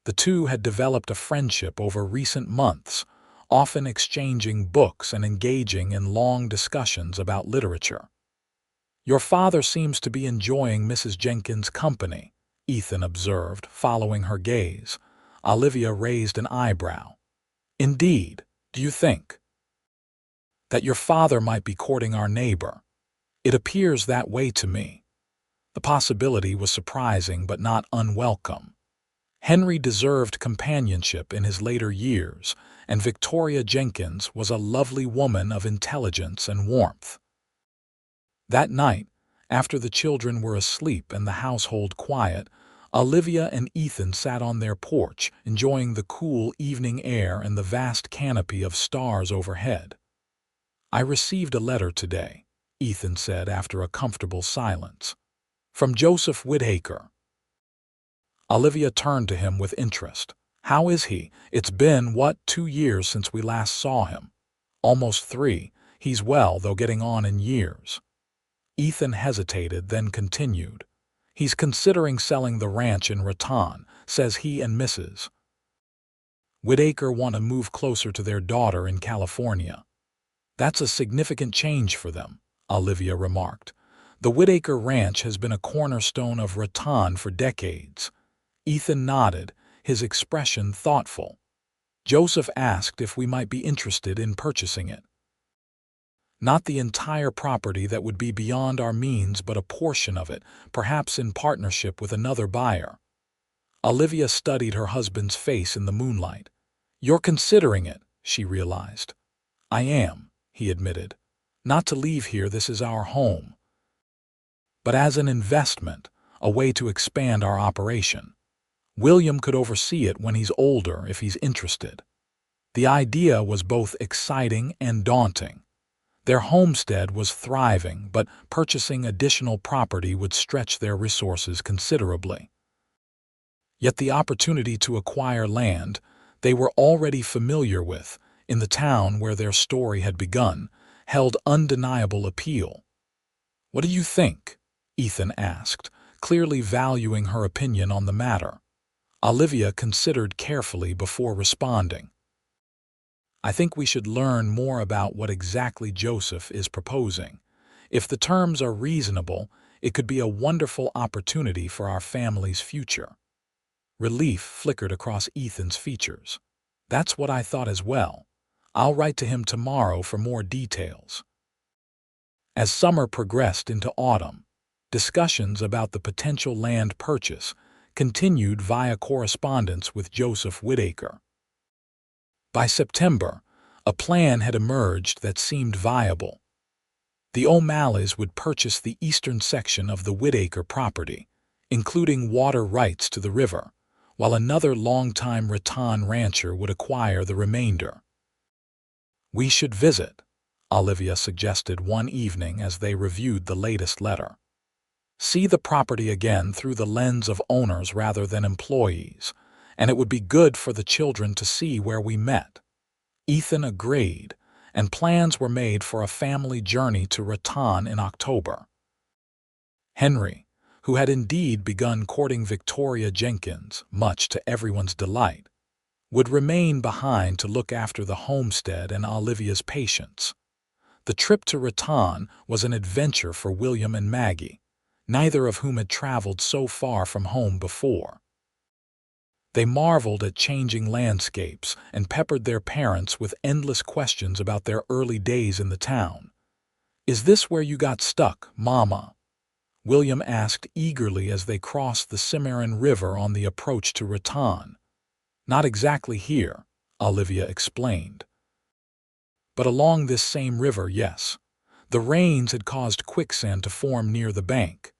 The two had developed a friendship over recent months, often exchanging books and engaging in long discussions about literature. "Your father seems to be enjoying Mrs. Jenkins' company," Ethan observed, following her gaze. Olivia raised an eyebrow. "Indeed, do you think that your father might be courting our neighbor? It appears that way to me." The possibility was surprising but not unwelcome. Henry deserved companionship in his later years, and Victoria Jenkins was a lovely woman of intelligence and warmth. That night, after the children were asleep and the household quiet, Olivia and Ethan sat on their porch, enjoying the cool evening air and the vast canopy of stars overhead. "I received a letter today," Ethan said after a comfortable silence. "From Joseph Whittaker." Olivia turned to him with interest. "How is he? It's been, 2 years since we last saw him?" "Almost 3. He's well, though getting on in years." Ethan hesitated, then continued. "He's considering selling the ranch in Raton. Says he and Mrs. Whittaker want to move closer to their daughter in California." "That's a significant change for them," Olivia remarked. "The Whittaker Ranch has been a cornerstone of Raton for decades." Ethan nodded, his expression thoughtful. "Joseph asked if we might be interested in purchasing it. Not the entire property, that would be beyond our means, but a portion of it, perhaps in partnership with another buyer." Olivia studied her husband's face in the moonlight. "You're considering it," she realized. "I am," he admitted. "Not to leave here, this is our home, but as an investment, a way to expand our operation. William could oversee it when he's older if he's interested." The idea was both exciting and daunting. Their homestead was thriving, but purchasing additional property would stretch their resources considerably. Yet the opportunity to acquire land they were already familiar with, in the town where their story had begun, held undeniable appeal. "What do you think?" Ethan asked, clearly valuing her opinion on the matter. Olivia considered carefully before responding. "I think we should learn more about what exactly Joseph is proposing. If the terms are reasonable, it could be a wonderful opportunity for our family's future." Relief flickered across Ethan's features. "That's what I thought as well. I'll write to him tomorrow for more details." As summer progressed into autumn, discussions about the potential land purchase continued via correspondence with Joseph Whittaker. By September, a plan had emerged that seemed viable. The O'Malleys would purchase the eastern section of the Whittaker property, including water rights to the river, while another longtime Raton rancher would acquire the remainder. "We should visit," Olivia suggested one evening as they reviewed the latest letter. "See the property again through the lens of owners rather than employees, and it would be good for the children to see where we met." Ethan agreed, and plans were made for a family journey to Raton in October. Henry, who had indeed begun courting Victoria Jenkins, much to everyone's delight, would remain behind to look after the homestead and Olivia's patients. The The trip to Rattan was an adventure for William and Maggie, neither of whom had traveled so far from home before. They marveled at changing landscapes and peppered their parents with endless questions about their early days in the town. "Is this where you got stuck, Mama?" William asked eagerly as they crossed the Cimarron River on the approach to Rattan. "Not exactly here," Olivia explained. "But along this same river, yes. The rains had caused quicksand to form near the bank."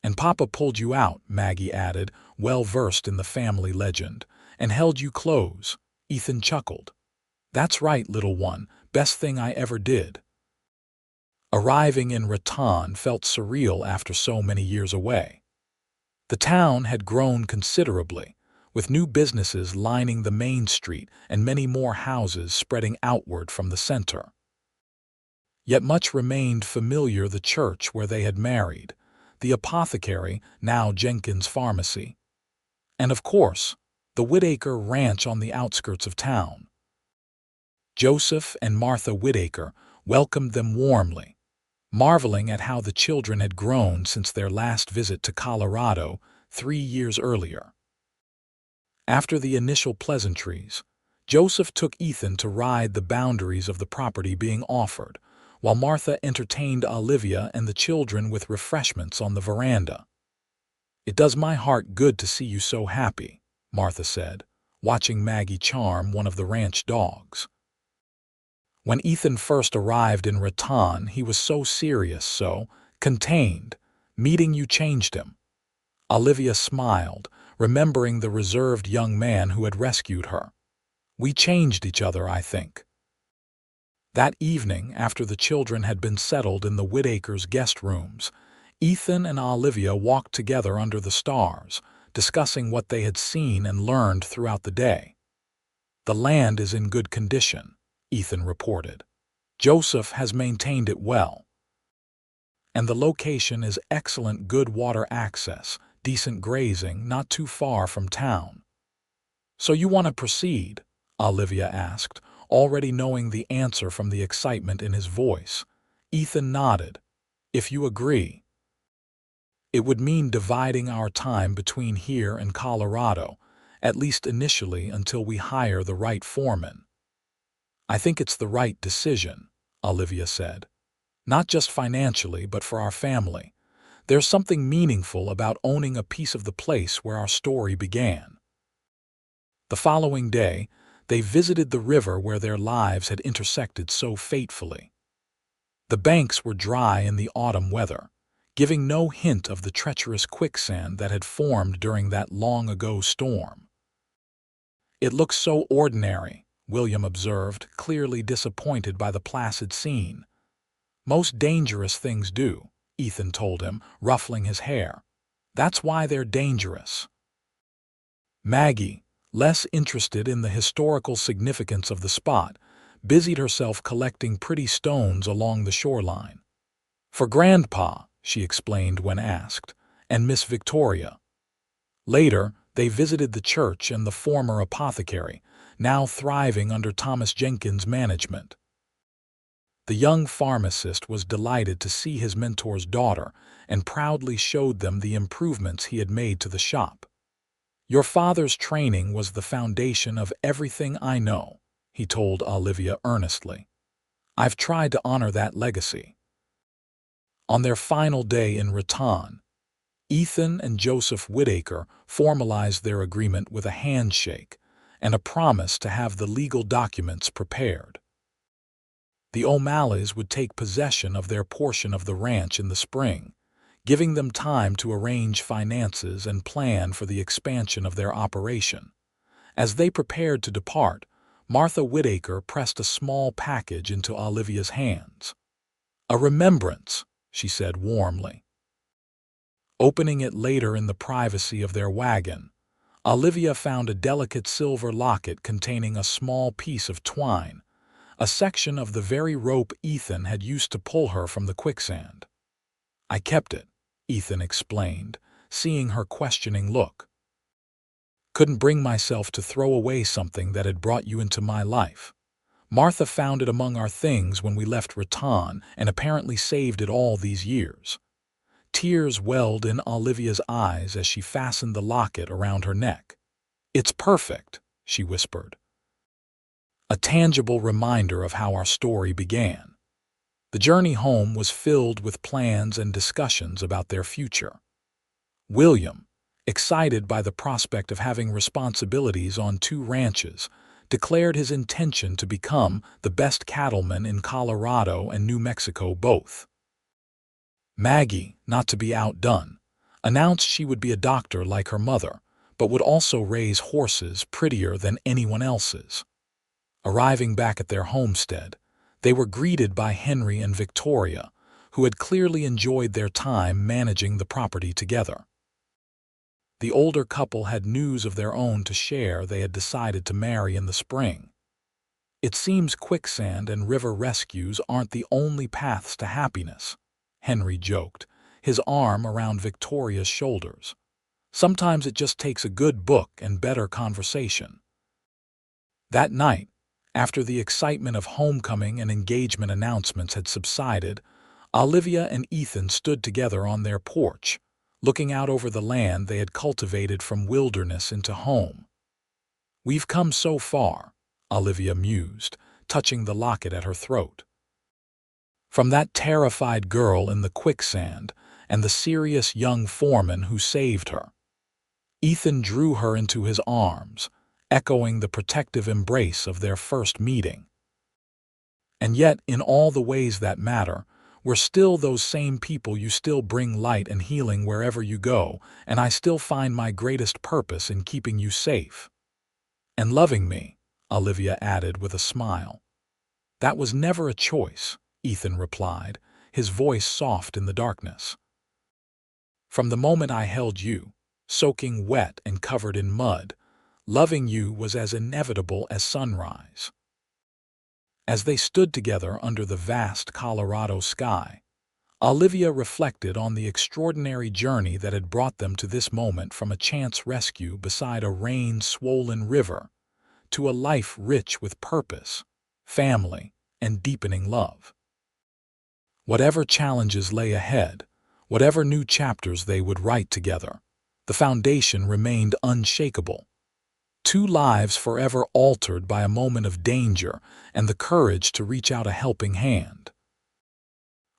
"And Papa pulled you out," Maggie added, well versed in the family legend, "and held you close." Ethan chuckled. "That's right, little one, best thing I ever did." Arriving in Rattan felt surreal after so many years away. The town had grown considerably, with new businesses lining the main street and many more houses spreading outward from the center. Yet much remained familiar: the church where they had married, the apothecary, now Jenkins Pharmacy, and of course, the Whittaker Ranch on the outskirts of town. Joseph and Martha Whittaker welcomed them warmly, marveling at how the children had grown since their last visit to Colorado 3 years earlier. After the initial pleasantries, Joseph took Ethan to ride the boundaries of the property being offered, while Martha entertained Olivia and the children with refreshments on the veranda. "It does my heart good to see you so happy," Martha said, watching Maggie charm one of the ranch dogs. When Ethan first arrived in Rattan, he was so serious, so contained. "Meeting you changed him." Olivia smiled, remembering the reserved young man who had rescued her. "We changed each other, I think." That evening, after the children had been settled in the Whittakers' guest rooms, Ethan and Olivia walked together under the stars, discussing what they had seen and learned throughout the day. "The land is in good condition," Ethan reported. "Joseph has maintained it well. And the location is excellent: good water access, decent grazing, not too far from town." "So you want to proceed?" Olivia asked, already knowing the answer from the excitement in his voice. Ethan nodded. "If you agree." "It would mean dividing our time between here and Colorado, at least initially until we hire the right foreman." "I think it's the right decision," Olivia said. "Not just financially, but for our family. There's something meaningful about owning a piece of the place where our story began." The following day, they visited the river where their lives had intersected so fatefully. The banks were dry in the autumn weather, giving no hint of the treacherous quicksand that had formed during that long-ago storm. "It looks so ordinary," William observed, clearly disappointed by the placid scene. "Most dangerous things do," Ethan told him, ruffling his hair. "That's why they're dangerous." Maggie, less interested in the historical significance of the spot, busied herself collecting pretty stones along the shoreline. "For Grandpa," she explained when asked, "and Miss Victoria." Later, they visited the church and the former apothecary, now thriving under Thomas Jenkins' management. The young pharmacist was delighted to see his mentor's daughter and proudly showed them the improvements he had made to the shop. "Your father's training was the foundation of everything I know," he told Olivia earnestly. "I've tried to honor that legacy." On their final day in Rattan, Ethan and Joseph Whittaker formalized their agreement with a handshake and a promise to have the legal documents prepared. The O'Malleys would take possession of their portion of the ranch in the spring, giving them time to arrange finances and plan for the expansion of their operation. As they prepared to depart, Martha Whittaker pressed a small package into Olivia's hands. "A remembrance," she said warmly. Opening it later in the privacy of their wagon, Olivia found a delicate silver locket containing a small piece of twine, a section of the very rope Ethan had used to pull her from the quicksand. "I kept it," Ethan explained, seeing her questioning look. "Couldn't bring myself to throw away something that had brought you into my life. Martha found it among our things when we left Raton and apparently saved it all these years." Tears welled in Olivia's eyes as she fastened the locket around her neck. "It's perfect," she whispered. A tangible reminder of how our story began. The journey home was filled with plans and discussions about their future. William, excited by the prospect of having responsibilities on 2 ranches, declared his intention to become the best cattleman in Colorado and New Mexico both. Maggie, not to be outdone, announced she would be a doctor like her mother, but would also raise horses prettier than anyone else's. Arriving back at their homestead, they were greeted by Henry and Victoria, who had clearly enjoyed their time managing the property together. The older couple had news of their own to share. They had decided to marry in the spring. "It seems quicksand and river rescues aren't the only paths to happiness," Henry joked, his arm around Victoria's shoulders. "Sometimes it just takes a good book and better conversation." That night, after the excitement of homecoming and engagement announcements had subsided, Olivia and Ethan stood together on their porch, looking out over the land they had cultivated from wilderness into home. "We've come so far," Olivia mused, touching the locket at her throat. "From that terrified girl in the quicksand and the serious young foreman who saved her." Ethan drew her into his arms, echoing the protective embrace of their first meeting. "And yet, in all the ways that matter, we're still those same people. You still bring light and healing wherever you go, and I still find my greatest purpose in keeping you safe. And loving me," Olivia added with a smile. "That was never a choice," Ethan replied, his voice soft in the darkness. "From the moment I held you, soaking wet and covered in mud, loving you was as inevitable as sunrise." As they stood together under the vast Colorado sky, Olivia reflected on the extraordinary journey that had brought them to this moment, from a chance rescue beside a rain-swollen river to a life rich with purpose, family, and deepening love. Whatever challenges lay ahead, whatever new chapters they would write together, the foundation remained unshakable. 2 lives forever altered by a moment of danger and the courage to reach out a helping hand.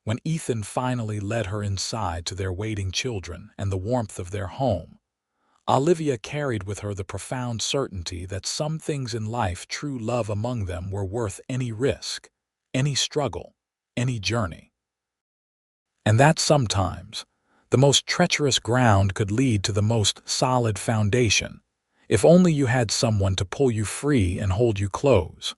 When Ethan finally led her inside to their waiting children and the warmth of their home, Olivia carried with her the profound certainty that some things in life, true love among them, were worth any risk, any struggle, any journey. And that sometimes the most treacherous ground could lead to the most solid foundation, if only you had someone to pull you free and hold you close.